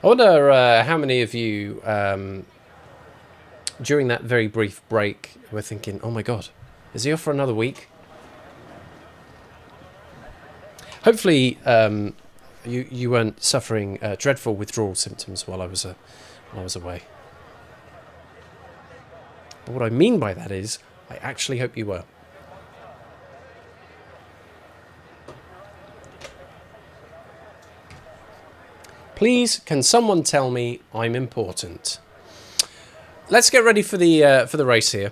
I wonder how many of you, during that very brief break, were thinking, oh my god, is he off for another week? Hopefully you weren't suffering dreadful withdrawal symptoms while I was away. But what I mean by that is, I actually hope you were. Please, can someone tell me I'm important? Let's get ready for the race here.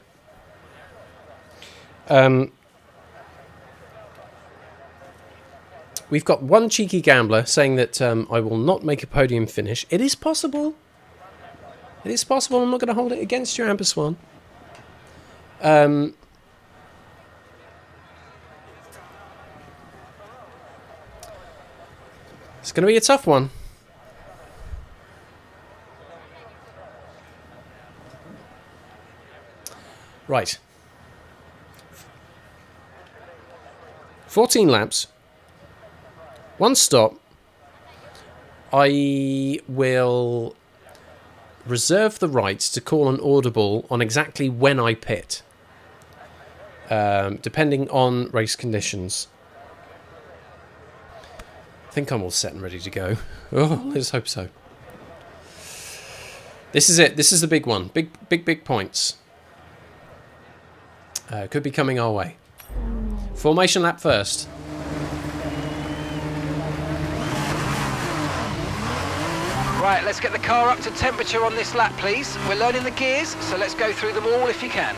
We've got one cheeky gambler saying that I will not make a podium finish. It is possible. It is possible. I'm not going to hold it against you, Amber Swan. It's going to be a tough one. Right. 14 laps. One stop. I will reserve the right to call an audible on exactly when I pit, depending on race conditions. I think I'm all set and ready to go. Oh, let's hope so. This is it. This is the big one. Big points. Could be coming our way. Formation lap first. Right, let's get the car up to temperature on this lap, please. We're learning the gears, so let's go through them all if you can.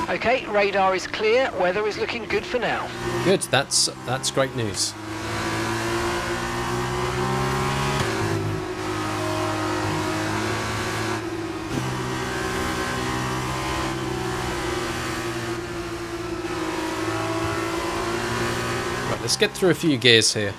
Okay, radar is clear. Weather is looking good for now. Good. That's great news. Right, let's get through a few gears here.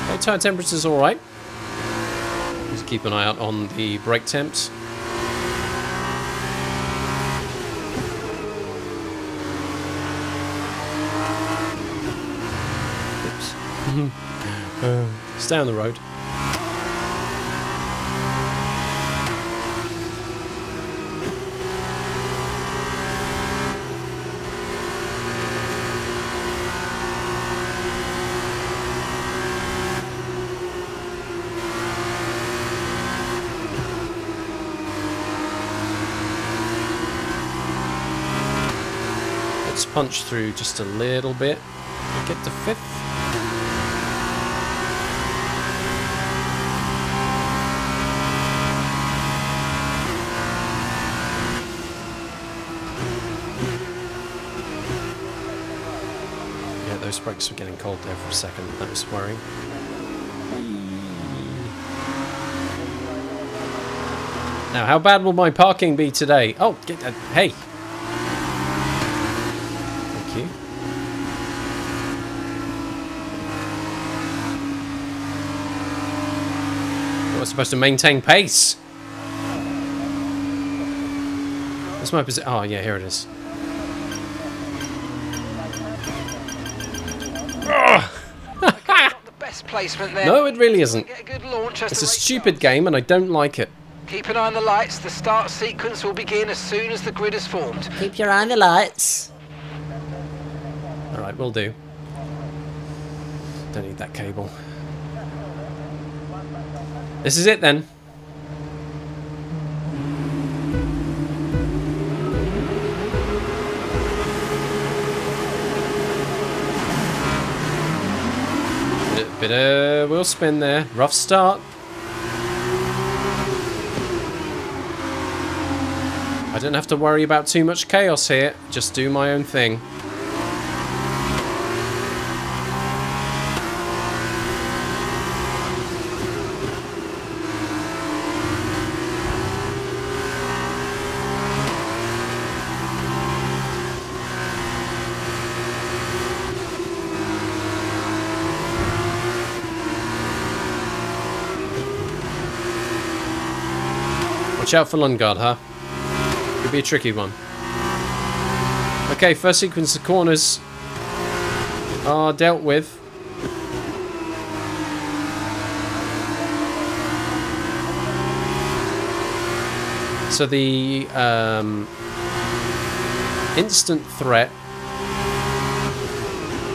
Okay, tire temperature's alright. Just keep an eye out on the brake temps. Stay on the road. Let's punch through just a little bit. Get to 5th. Those brakes were getting cold there for a second. That was worrying. Now, how bad will my parking be today? Oh, hey. Thank you. I was supposed to maintain pace. What's my position? Oh, yeah, here it is. Placement there. No, it really isn't. Get a good launch as It's the a race stupid starts. game and I don't like it. Keep an eye on the lights. The start sequence will begin as soon as the grid is formed. Keep your eye on the lights. Alright, we'll do. Don't need that cable. This is it then. Bit of wheel spin there. Rough start. I don't have to worry about too much chaos here. Just do my own thing. Watch out for Lungard, huh? Could be a tricky one. Okay, first sequence of corners are dealt with. So the instant threat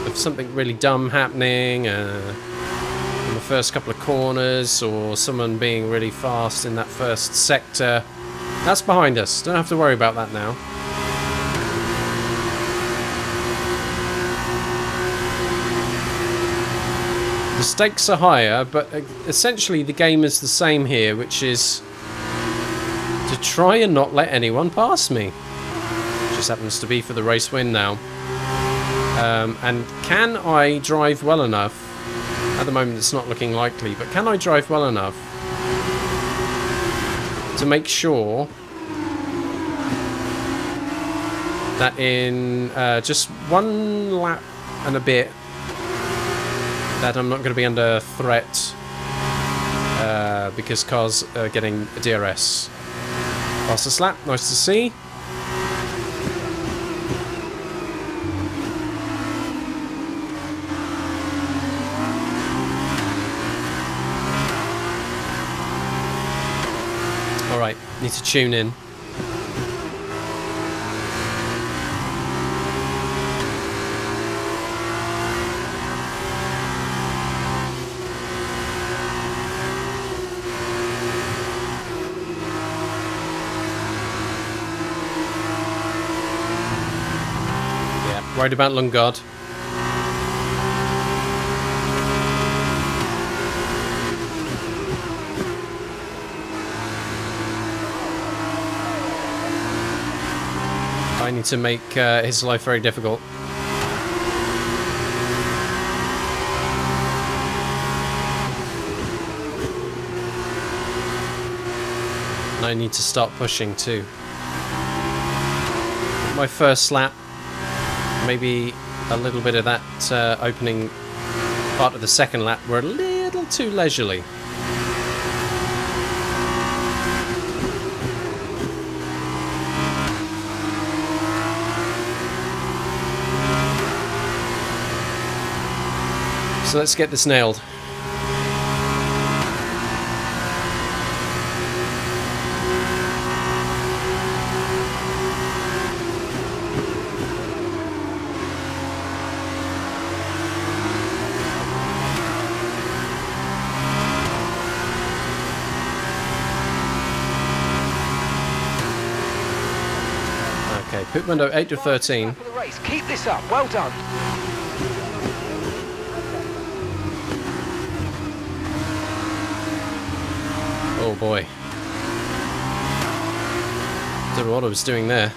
of something really dumb happening in the first couple of corners, or someone being really fast in that first sector, that's behind us. Don't have to worry about that now. The stakes are higher, but essentially the game is the same here, which is to try and not let anyone pass me. Just happens to be for the race win now. And can I drive well enough? At the moment it's not looking likely, but can I drive well enough to make sure that in just one lap and a bit that I'm not going to be under threat because cars are getting a DRS. Fastest lap, nice to see. Alright, need to tune in. Yeah, worried about Lungard. I need to make his life very difficult. And I need to start pushing too. My first lap, maybe a little bit of that opening part of the second lap were a little too leisurely. So let's get this nailed. Okay, pit window 8 to 13. For the race. Keep this up. Well done. Oh boy. Don't know what I was doing there.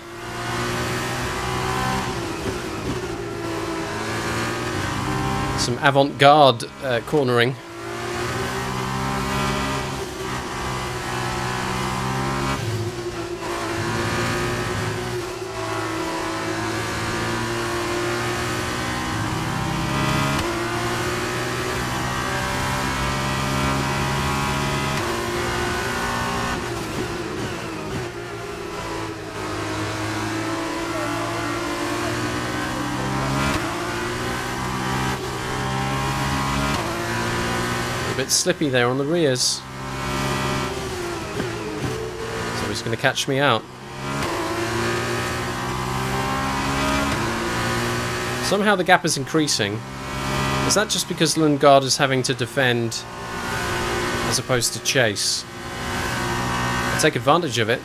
Some avant-garde cornering. A bit slippy there on the rears. So he's going to catch me out. Somehow the gap is increasing. Is that just because Lundgaard is having to defend as opposed to chase? I'll take advantage of it.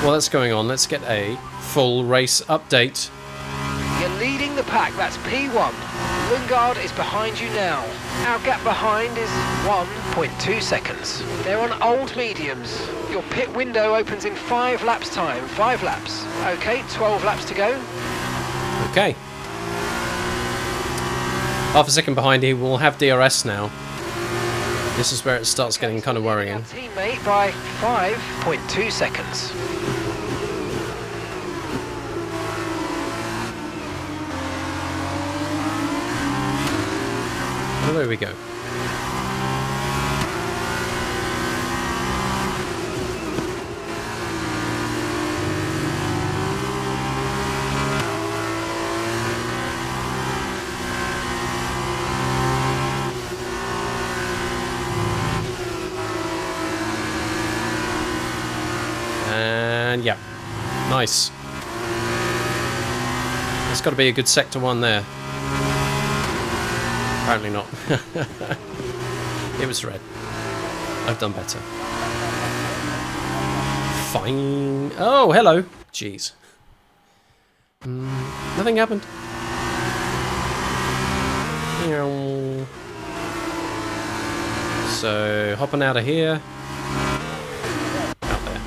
While that's going on, let's get a full race update. You're leading the pack. That's P1. Lundgaard is behind you now. Our gap behind is 1.2 seconds. They're on old mediums. Your pit window opens in 5 laps time. 5 laps. Okay, 12 laps to go. Okay. Half a second behind here. We'll have DRS now. This is where it starts getting kind of worrying. Our teammate by 5.2 seconds. Oh, there we go. And yeah, nice. There's got to be a good sector 1 there. Apparently not. It was red. I've done better. Fine. Oh, hello. Jeez. Nothing happened. So, hopping out of here. Out there.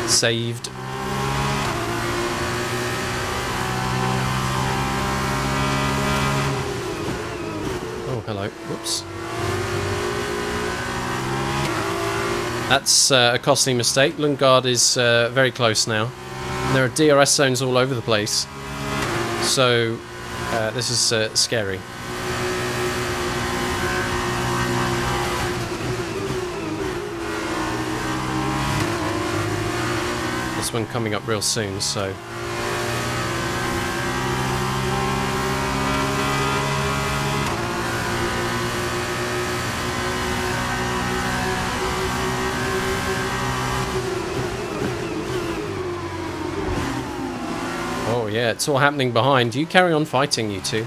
Saved. Hello. Whoops. That's a costly mistake. Lundgaard is very close now. There are DRS zones all over the place. So, this is scary. This one coming up real soon, so... Yeah, it's all happening behind. You carry on fighting, you two.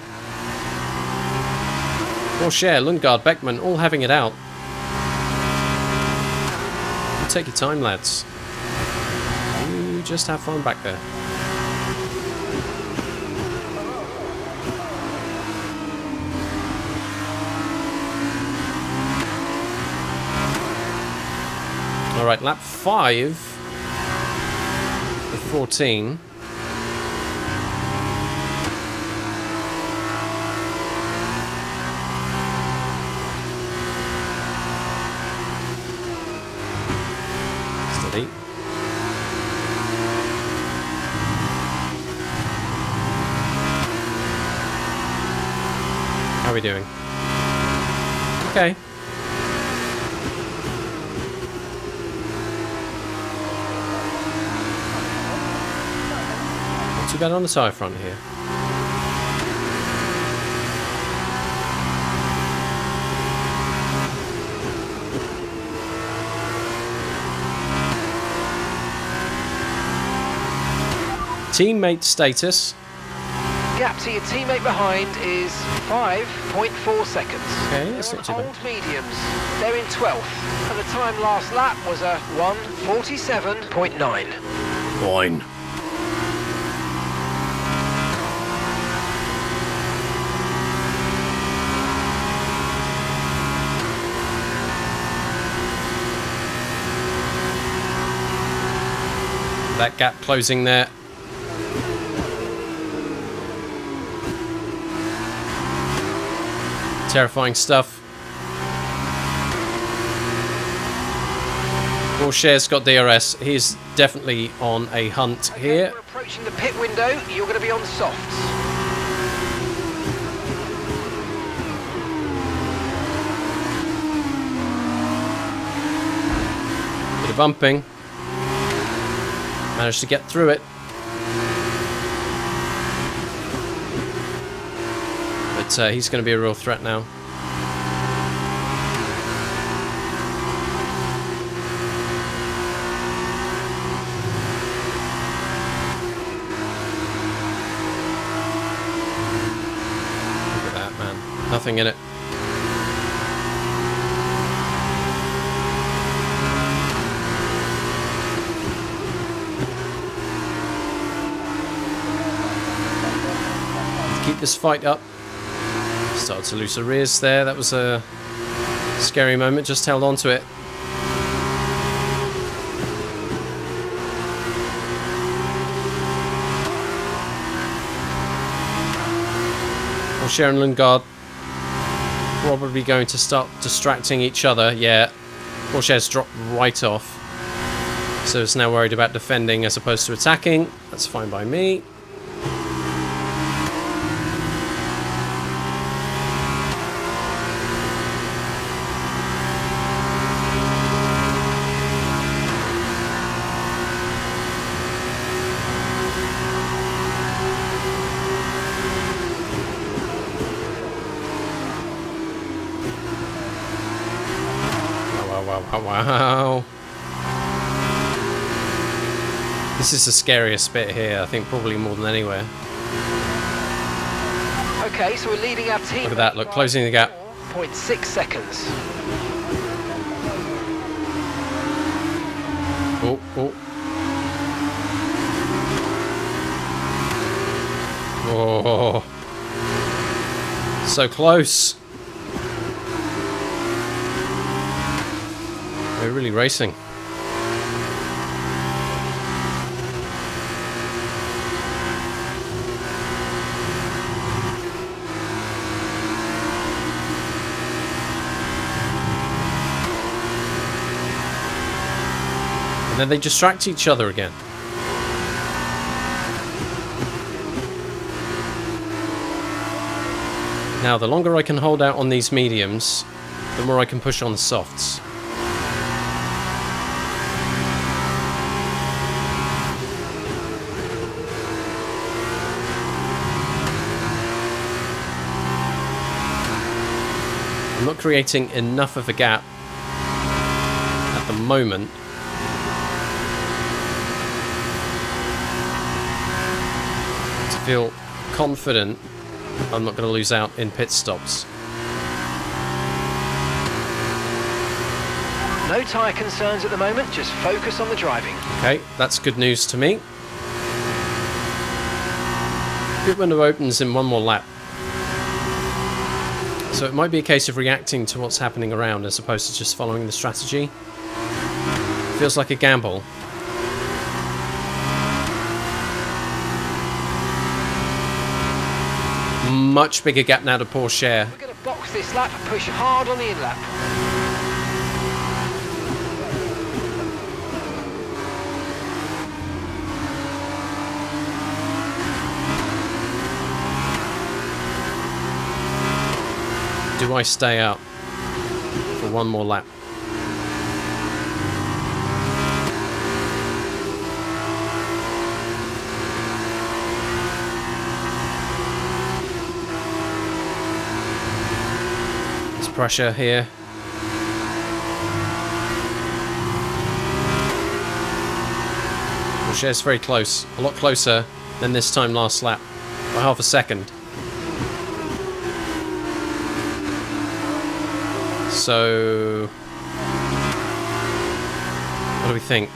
Cher, Lundgaard, Beckman, all having it out. You take your time, lads. You just have fun back there. Alright, lap 5 of 14. we doing? Okay. Not too bad on the tyre front here. Teammate status. Gap to your teammate behind is 5.4 seconds. Okay, that's not too bad. Old mediums. They're in 12th. And the time last lap was a 1:47.9. Fine. That gap closing there. Terrifying stuff. Porsche's got DRS. He's definitely on a hunt here. We're approaching the pit window. You're going to be on softs. Bit of bumping. Managed to get through it. But he's going to be a real threat now. Look at that, man. Nothing in it. Keep this fight up. Started to lose the rears there. That was a scary moment. Just held on to it. Porsche and Lundgaard probably going to start distracting each other. Yeah, Porsche's dropped right off. So it's now worried about defending as opposed to attacking. That's fine by me. Wow. This is the scariest bit here, I think, probably more than anywhere. Okay, so we're leading our team. Look at that, look, closing the gap. 0.6 seconds. Oh. Oh. So close. We're really racing. And then they distract each other again. Now, the longer I can hold out on these mediums, the more I can push on the softs. I'm not creating enough of a gap at the moment to feel confident I'm not going to lose out in pit stops. No tyre concerns at the moment, just focus on the driving. Okay, that's good news to me. Pit window opens in one more lap. So it might be a case of reacting to what's happening around as opposed to just following the strategy. Feels like a gamble. Much bigger gap now to Porsche. We're going to box this lap and push hard on the in-lap. do I stay out for one more lap? There's pressure here. It's very close, a lot closer than this time last lap, by half a second. So, what do we think?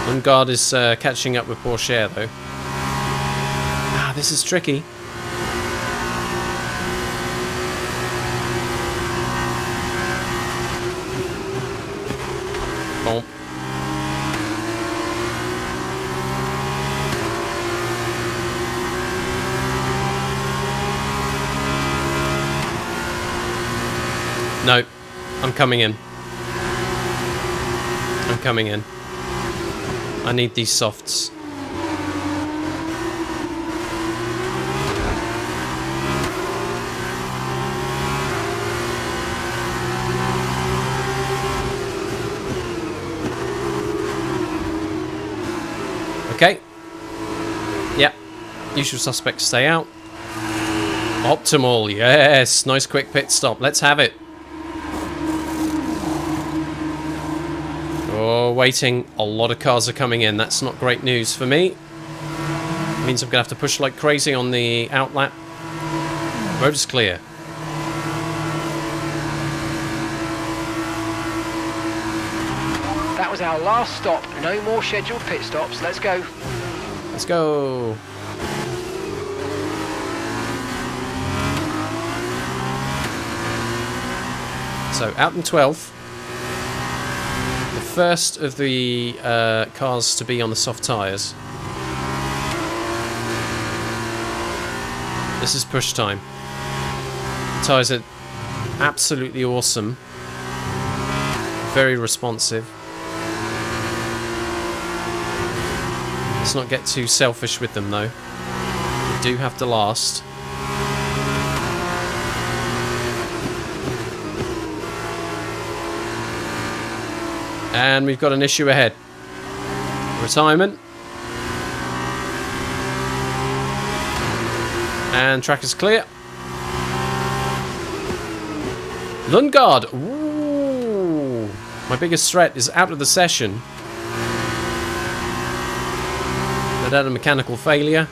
Lungard is catching up with Porsche though. This is tricky. Oh. No, I'm coming in. I'm coming in. I need these softs. Okay. Yep. Usual suspects stay out. Optimal. Yes. Nice quick pit stop. Let's have it. Oh, waiting. A lot of cars are coming in. That's not great news for me. It means I'm going to have to push like crazy on the outlap. Road is clear. That was our last stop. No more scheduled pit stops. Let's go. Let's go. So out in 12th. The first of the cars to be on the soft tyres. This is push time. The tyres are absolutely awesome. Very responsive. Let's not get too selfish with them though. They do have to last. And we've got an issue ahead. Retirement. And track is clear. Lundgaard. Ooh. My biggest threat is out of the session. But had a mechanical failure.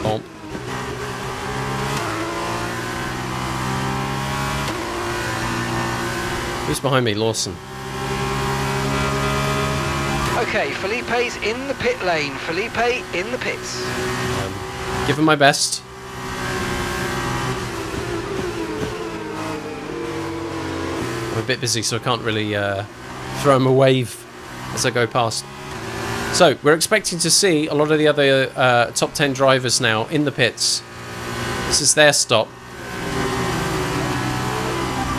Oh. Who's behind me? Lawson. Okay, Felipe's in the pit lane. Felipe in the pits. Give him my best. I'm a bit busy, so I can't really throw him a wave as I go past. So, we're expecting to see a lot of the other top 10 drivers now in the pits. This is their stop.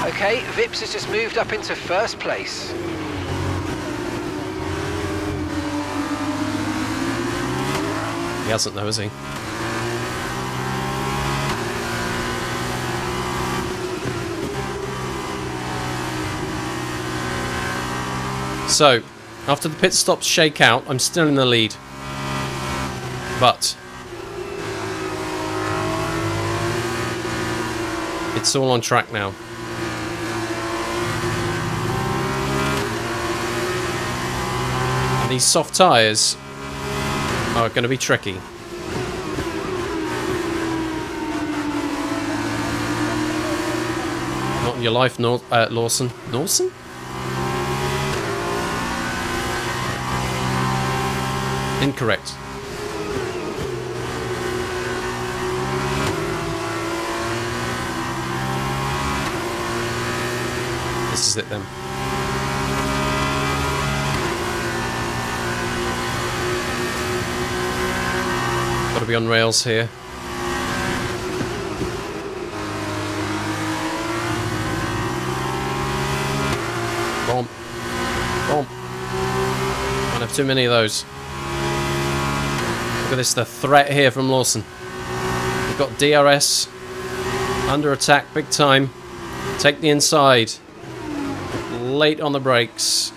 Okay, Vips has just moved up into first place. He hasn't though, has he? So, after the pit stops shake out, I'm still in the lead. But it's all on track now. And these soft tyres are going to be tricky. Not in your life, Lawson. Lawson? Incorrect. This is it then. Gotta be on rails here. Bomb. Bomb. Can't have too many of those. Look at this, the threat here from Lawson. We've got DRS. Under attack, big time. Take the inside. Late on the brakes.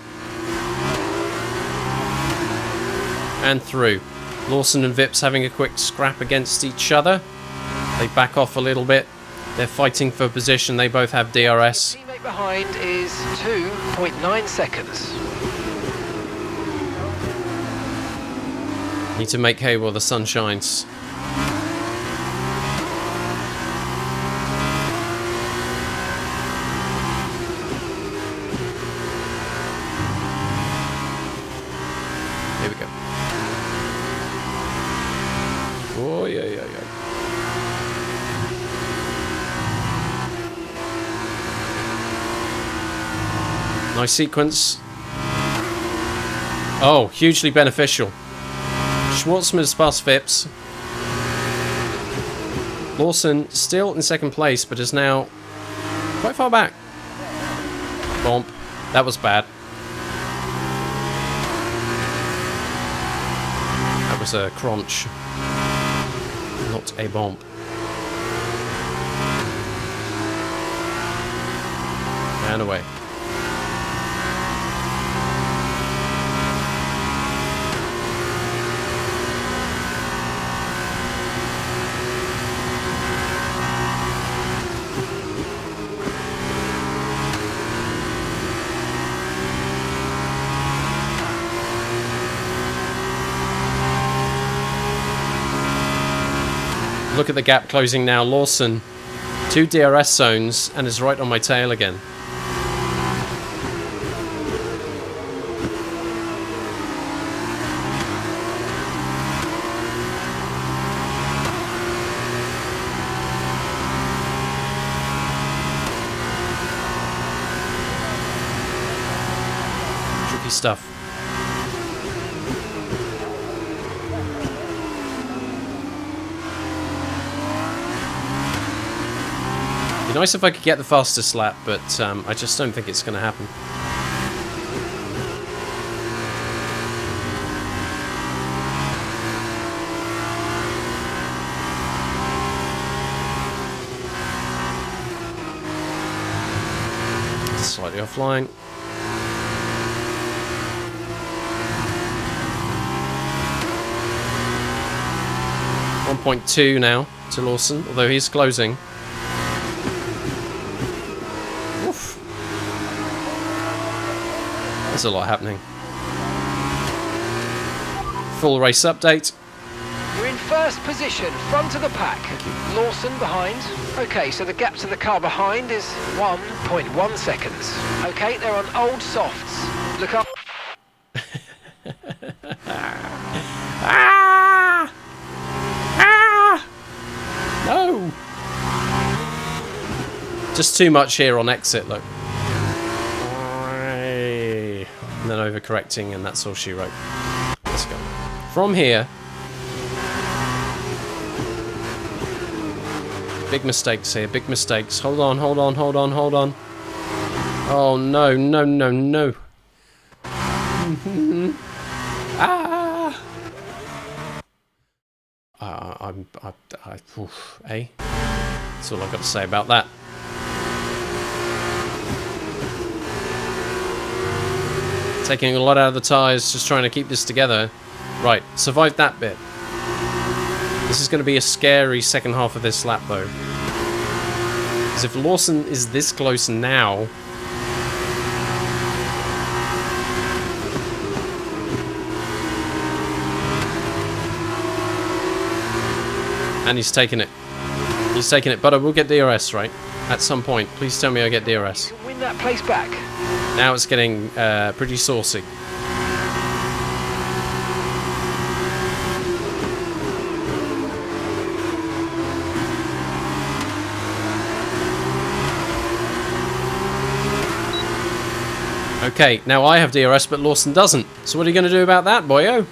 And through. Lawson and Vips having a quick scrap against each other. They back off a little bit. They're fighting for position. They both have DRS. Teammate behind is 2.9 seconds. Need to make hay while the sun shines. Here we go. Oh, yeah, yeah, yeah. Nice sequence. Oh, hugely beneficial. Schwartzman's past Vips. Lawson still in second place, but is now quite far back. Bomb. That was bad. That was a crunch. Not a bomb. And away. Look at the gap closing now. Lawson, 2 DRS zones, and is right on my tail again. Tricky stuff. Nice if I could get the fastest lap, but I just don't think it's going to happen. Slightly offline. .2 now to Lawson, although he's closing. There's a lot happening. Full race update. You're in first position, front of the pack. Lawson behind. Okay, so the gap to the car behind is 1.1 seconds. Okay, they're on old softs. Look up. Ah! Ah! No! Just too much here on exit, look. And then overcorrecting, and that's all she wrote. Let's go. From here. Big mistakes here, big mistakes. Hold on, hold on, hold on, hold on. Oh no, no, no, no. Ah! Eh? That's all I've got to say about that. Taking a lot out of the tyres, just trying to keep this together. Right, survived that bit. This is going to be a scary second half of this lap, though. Because if Lawson is this close now... And he's taking it. He's taking it, but I will get DRS, right? At some point. Please tell me I get DRS. You'll win that place back. Now it's getting pretty saucy. Okay, now I have DRS, but Lawson doesn't. So what are you going to do about that, boyo?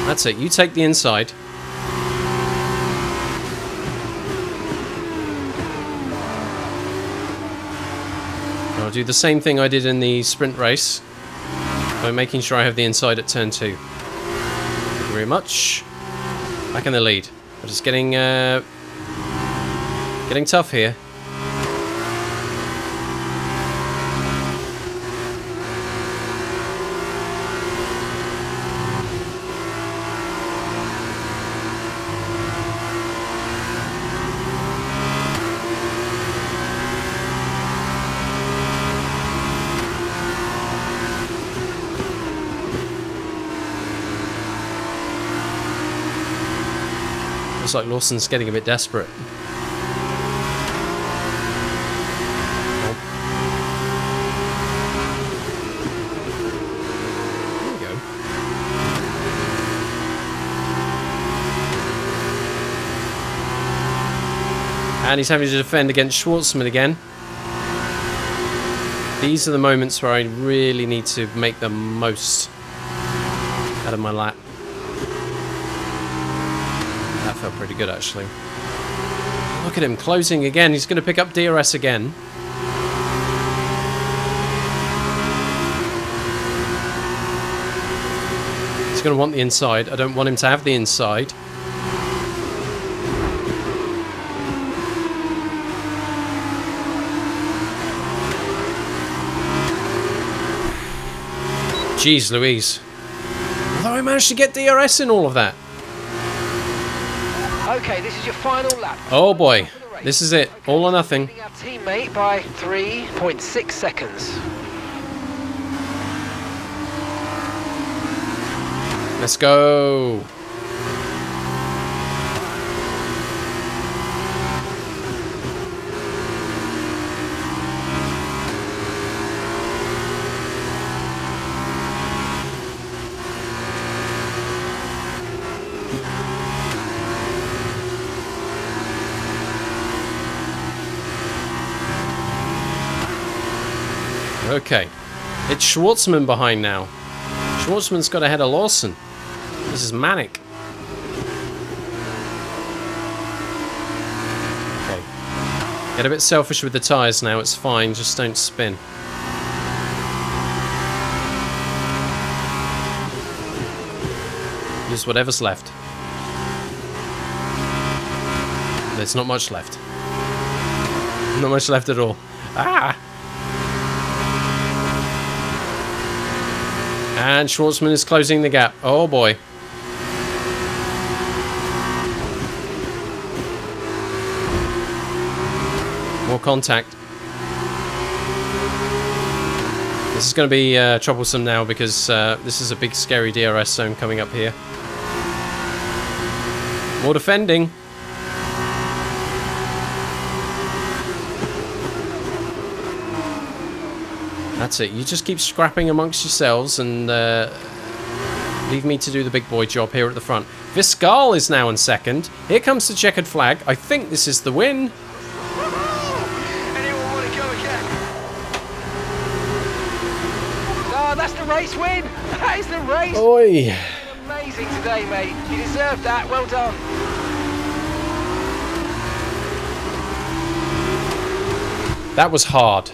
That's it. You take the inside. I'll do the same thing I did in the sprint race by making sure I have the inside at turn 2. Thank you very much. Back in the lead. We're just getting tough here. Looks like Lawson's getting a bit desperate. There we go. And he's having to defend against Schwartzman again. These are the moments where I really need to make the most out of my lap. That felt pretty good, actually. Look at him closing again. He's going to pick up DRS again. He's going to want the inside. I don't want him to have the inside. Jeez Louise. Although I managed to get DRS in all of that. Okay, this is your final lap. Oh boy, this is it. All or nothing. Beating our teammate by 3.6 seconds. Let's go. Okay, it's Schwartzman behind now. Schwartzman's got ahead of Lawson. This is manic. Okay, get a bit selfish with the tyres now. It's fine, just don't spin. Use whatever's left. There's not much left. Not much left at all. Ah! And Schwartzman is closing the gap. Oh boy. More contact. This is going to be troublesome now because this is a big scary DRS zone coming up here. More defending. That's it. You just keep scrapping amongst yourselves and leave me to do the big boy job here at the front. Viscal is now in second. Here comes the checkered flag. I think this is the win. Anyone want to go again? Oh, that's the race win. That is the race. Oi. Amazing today, mate. You deserved that. Well done. That was hard.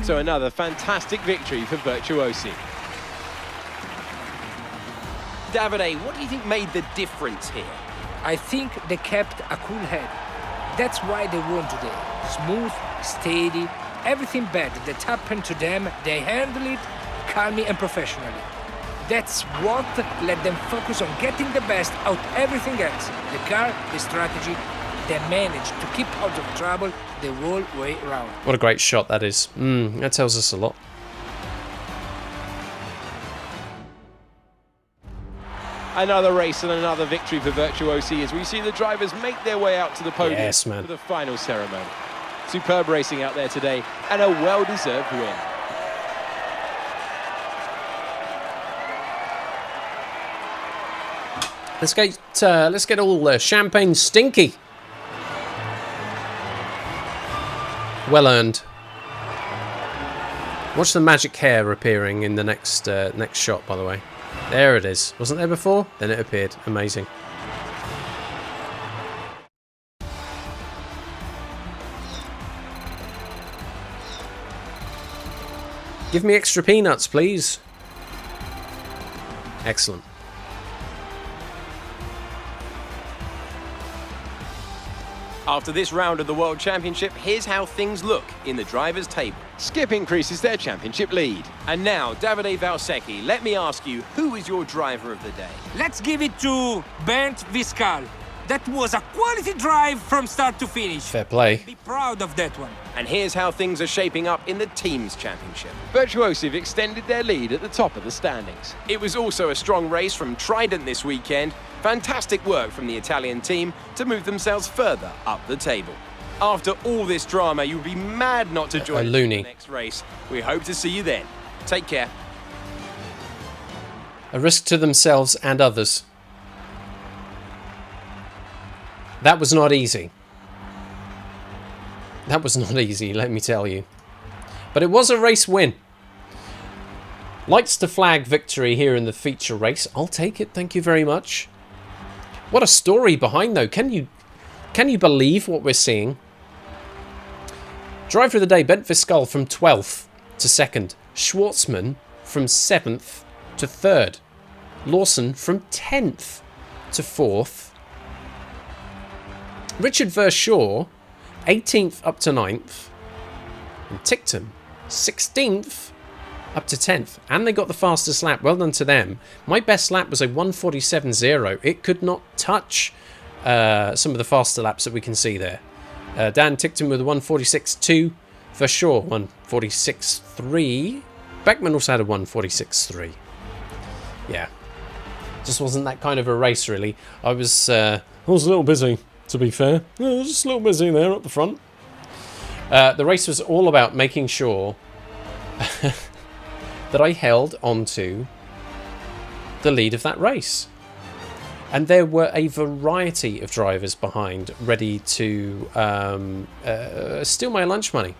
So another fantastic victory for Virtuosi. Davide, what do you think made the difference here? I think they kept a cool head. That's why they won today. Smooth, steady, everything bad that happened to them, they handled it calmly and professionally. That's what let them focus on getting the best out everything else. The car, the strategy, they managed to keep out of trouble the whole way around. What a great shot that is. That tells us a lot. Another race and another victory for Virtuosi as we see the drivers make their way out to the podium Yes, man. for the final ceremony. Superb racing out there today and a well-deserved win. Let's get all champagne stinky. Well earned. Watch the magic hair appearing in the next shot, by the way. There it is. Wasn't there before? Then it appeared. Amazing. Give me extra peanuts, please. Excellent. After this round of the World Championship, here's how things look in the drivers' table. Skip increases their championship lead. And now, Davide Valsecchi, let me ask you, who is your driver of the day? Let's give it to Bernd Viscal. That was a quality drive from start to finish. Fair play. Be proud of that one. And here's how things are shaping up in the team's championship. Virtuosive extended their lead at the top of the standings. It was also a strong race from Trident this weekend. Fantastic work from the Italian team to move themselves further up the table. After all this drama, you'll be mad not to join loony. the next race. We hope to see you then. Take care. A risk to themselves and others. That was not easy. That was not easy, let me tell you. But it was a race win. Lights to flag victory here in the feature race. I'll take it, thank you very much. What a story behind, though. Can you believe what we're seeing? Driver of the day, Bernd Viscal from 12th to 2nd. Schwartzman from 7th to 3rd. Lawson from 10th to 4th. Richard Verschaw, 18th up to 9th. And Ticktum, 16th up to 10th. And they got the fastest lap. Well done to them. My best lap was a 1:47.0. It could not touch some of the faster laps that we can see there. Dan Ticktum with a 1:46.2. Verschaw, 1:46.3. Beckman also had a 1:46.3. Yeah. Just wasn't that kind of a race, really. I was a little busy. To be fair, I was just a little busy there up the front. The race was all about making sure that I held onto the lead of that race. And there were a variety of drivers behind, ready to steal my lunch money.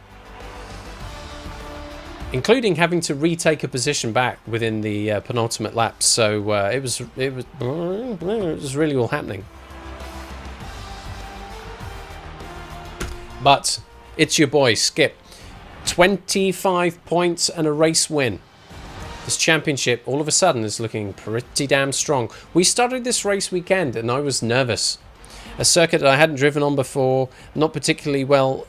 Including having to retake a position back within the penultimate lap. So it was really all happening. But it's your boy, Skip. 25 points and a race win. This championship, all of a sudden, is looking pretty damn strong. We started this race weekend, and I was nervous. A circuit that I hadn't driven on before, not particularly well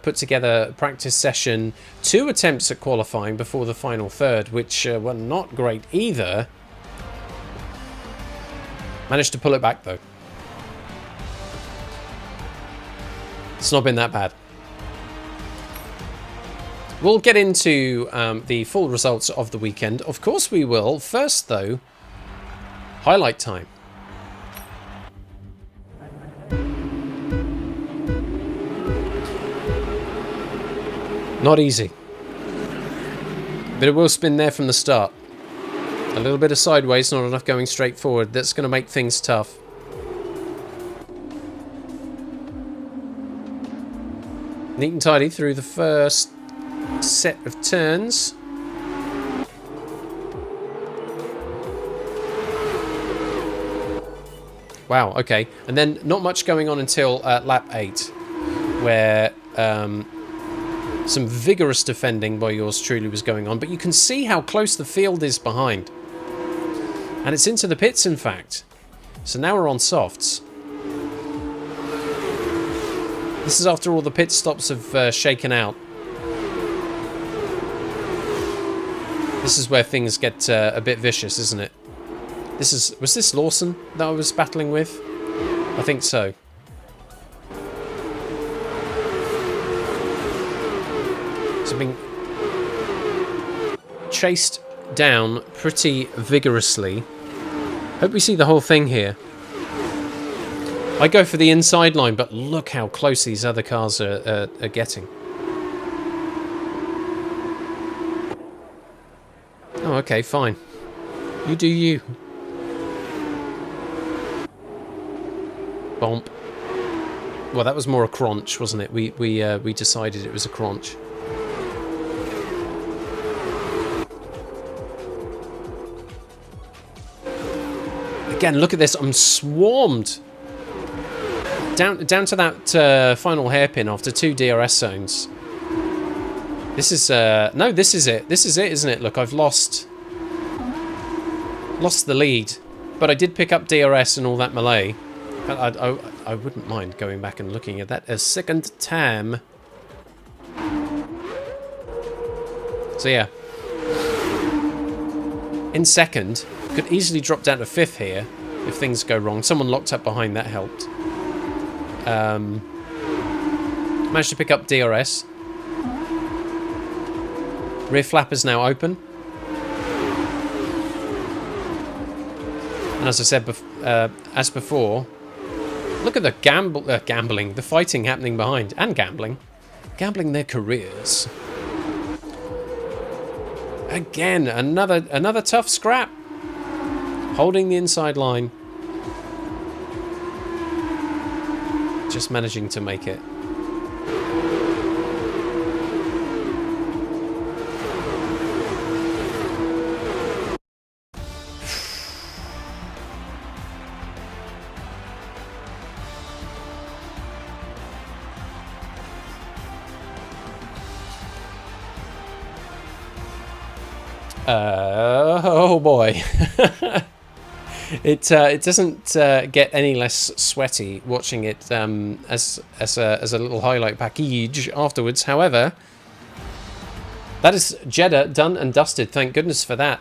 put together practice session. 2 attempts at qualifying before the final third, which were not great either. Managed to pull it back, though. It's not been that bad. We'll get into the full results of the weekend. Of course we will. First, though, highlight time. Not easy. Bit of wheel spin there from the start. A little bit of sideways, not enough going straight forward. That's going to make things tough. Neat and tidy through the first set of turns. Wow, okay. And then not much going on until lap 8, where some vigorous defending by yours truly was going on. But you can see how close the field is behind. And it's into the pits, in fact. So now we're on softs. This is after all the pit stops have shaken out. This is where things get a bit vicious, isn't it? Was this Lawson that I was battling with? I think so. So being chased down pretty vigorously. Hope we see the whole thing here. I go for the inside line, but look how close these other cars are getting. Oh, okay, fine. You do you. Bomp. Well, that was more a crunch, wasn't it? We decided it was a crunch. Again, look at this. I'm swarmed. Down to that final hairpin after 2 DRS zones. This is, no, this is it. This is it, isn't it? Look, I've lost the lead. But I did pick up DRS and all that melee. I wouldn't mind going back and looking at that a second time. So yeah. In second. Could easily drop down to 5th here if things go wrong. Someone locked up behind, that helped. Managed to pick up DRS. Rear flapper's now open. And as I said as before, look at the gambling, the fighting happening behind, and gambling their careers. Again, another tough scrap. Holding the inside line. Just managing to make it. Oh boy. It doesn't get any less sweaty watching it as a little highlight package afterwards. However, that is Jeddah done and dusted. Thank goodness for that.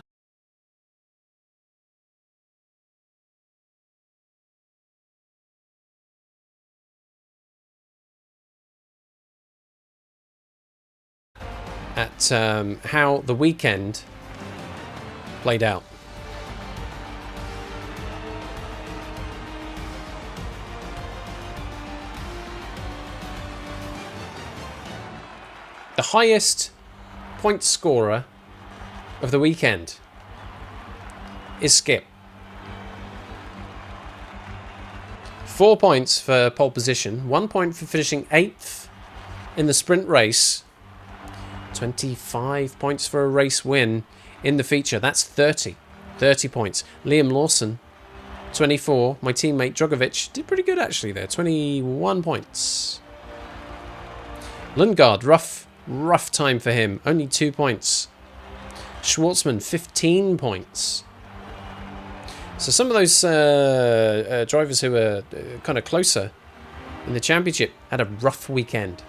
At how the weekend played out. The highest point scorer of the weekend is Skip. 4 points for pole position, 1 point for finishing 8th in the sprint race, 25 points for a race win in the feature. That's 30 points. Liam Lawson, 24. My teammate Drogovic did pretty good actually there, 21 points. Lundgaard, rough time for him, only 2 points. Schwartzman, 15 points. So some of those drivers who were kind of closer in the championship had a rough weekend.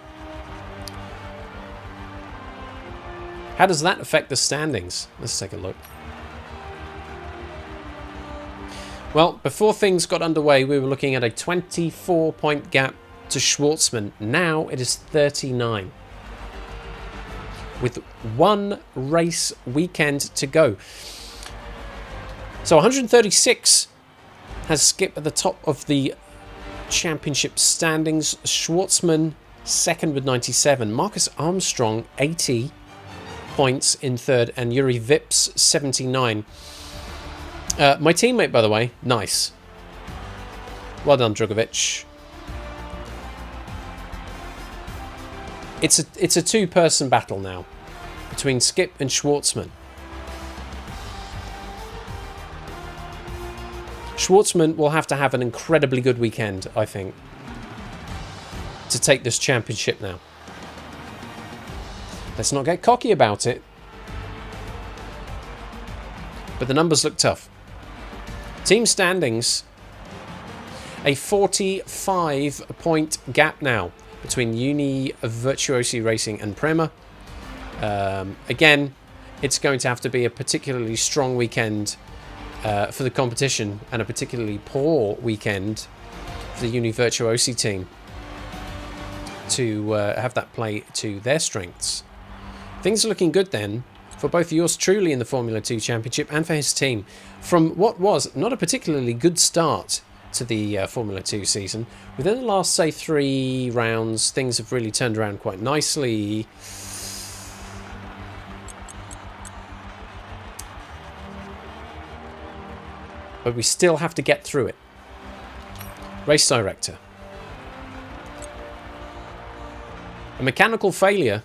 How does that affect the standings? Let's take a look. Well, before things got underway, we were looking at a 24-point gap to Schwartzman. Now it is 39. With one race weekend to go. So 136 has Skip at the top of the championship standings. Schwartzman second with 97. Marcus Armstrong 80 points in third, and Yuri Vips 79. My teammate, by the way, nice. Well done, Drogovic. It's a two-person battle now between Skip and Schwartzman. Schwartzman will have to have an incredibly good weekend, I think, to take this championship now. Let's not get cocky about it. But the numbers look tough. Team standings, a 45-point gap now between Uni Virtuosi Racing and Prema. Again, it's going to have to be a particularly strong weekend for the competition and a particularly poor weekend for the Uni Virtuosi team to have that play to their strengths. Things are looking good then for both yours truly in the Formula 2 Championship and for his team. From what was not a particularly good start to the Formula 2 season, within the last, say, 3 rounds, things have really turned around quite nicely. But we still have to get through it. Race director. A mechanical failure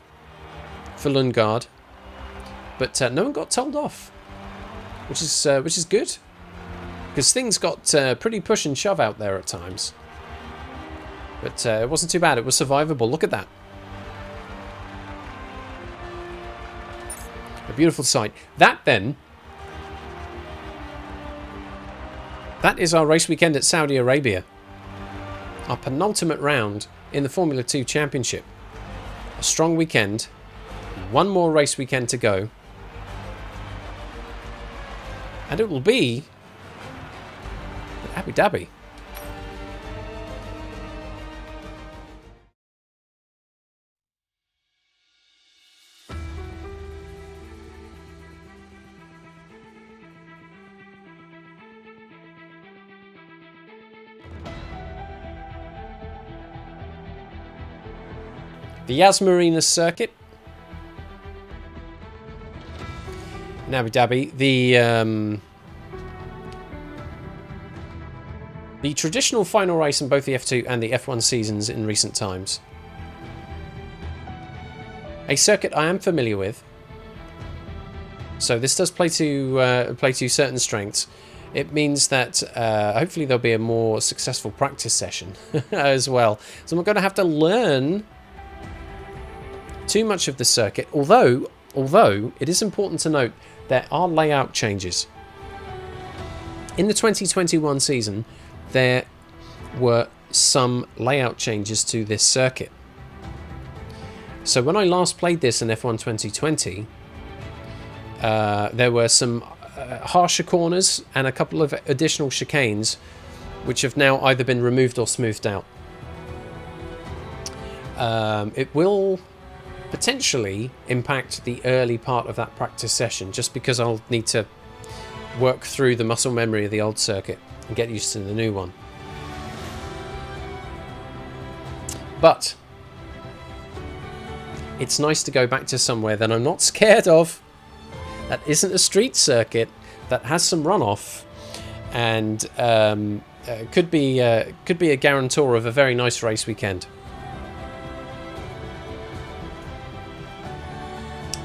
for Lundgaard, but no one got told off, which is good, because things got pretty push and shove out there at times. But it wasn't too bad. It was survivable. Look at that. A beautiful sight. That then, that is our race weekend at Saudi Arabia. Our penultimate round in the Formula 2 Championship. A strong weekend. One more race weekend to go. And it will be Abu Dhabi. The Yas Marina circuit in Abu Dhabi. The traditional final race in both the F2 and the F1 seasons in recent times. A circuit I am familiar with, so this does play to certain strengths. It means that hopefully there'll be a more successful practice session as well. So I'm going to have to learn too much of the circuit, although it is important to note there are layout changes. In the 2021 season, there were some layout changes to this circuit. So when I last played this in F1 2020, there were some harsher corners and a couple of additional chicanes, which have now either been removed or smoothed out. It will potentially impact the early part of that practice session, just because I'll need to work through the muscle memory of the old circuit and get used to the new one. But it's nice to go back to somewhere that I'm not scared of, that isn't a street circuit, that has some runoff, and could be a guarantor of a very nice race weekend.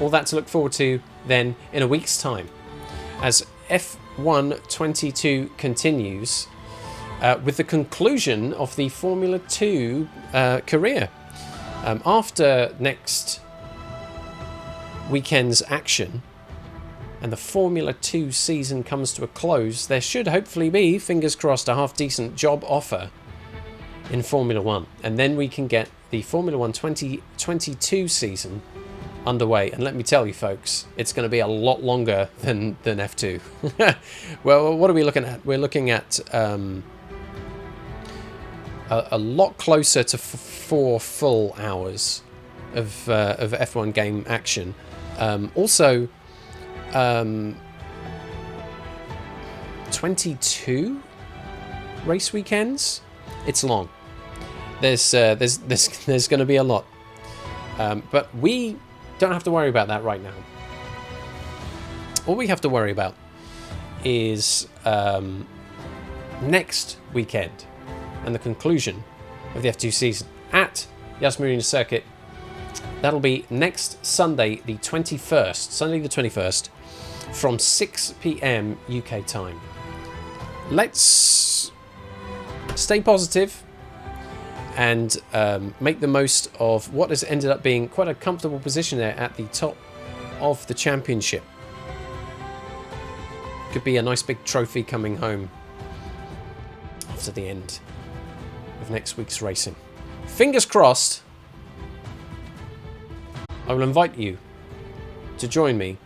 All that to look forward to then in a week's time, as F1 22 continues with the conclusion of the Formula 2 career. After next weekend's action and the Formula 2 season comes to a close, there should hopefully be, fingers crossed, a half-decent job offer in Formula 1. And then we can get the Formula 1 2022 season underway, and let me tell you folks, it's going to be a lot longer than F2. Well, what are we looking at? We're looking at a lot closer to 4 full hours of F1 game action. Also 22 race weekends. It's long. There's going to be a lot, but we don't have to worry about that right now. All we have to worry about is next weekend and the conclusion of the F2 season at Yas Marina Circuit. That'll be next Sunday, the 21st. Sunday the 21st, from 6 p.m. UK time. Let's stay positive and make the most of what has ended up being quite a comfortable position there at the top of the championship. Could be a nice big trophy coming home after the end of next week's racing. Fingers crossed. I will invite you to join me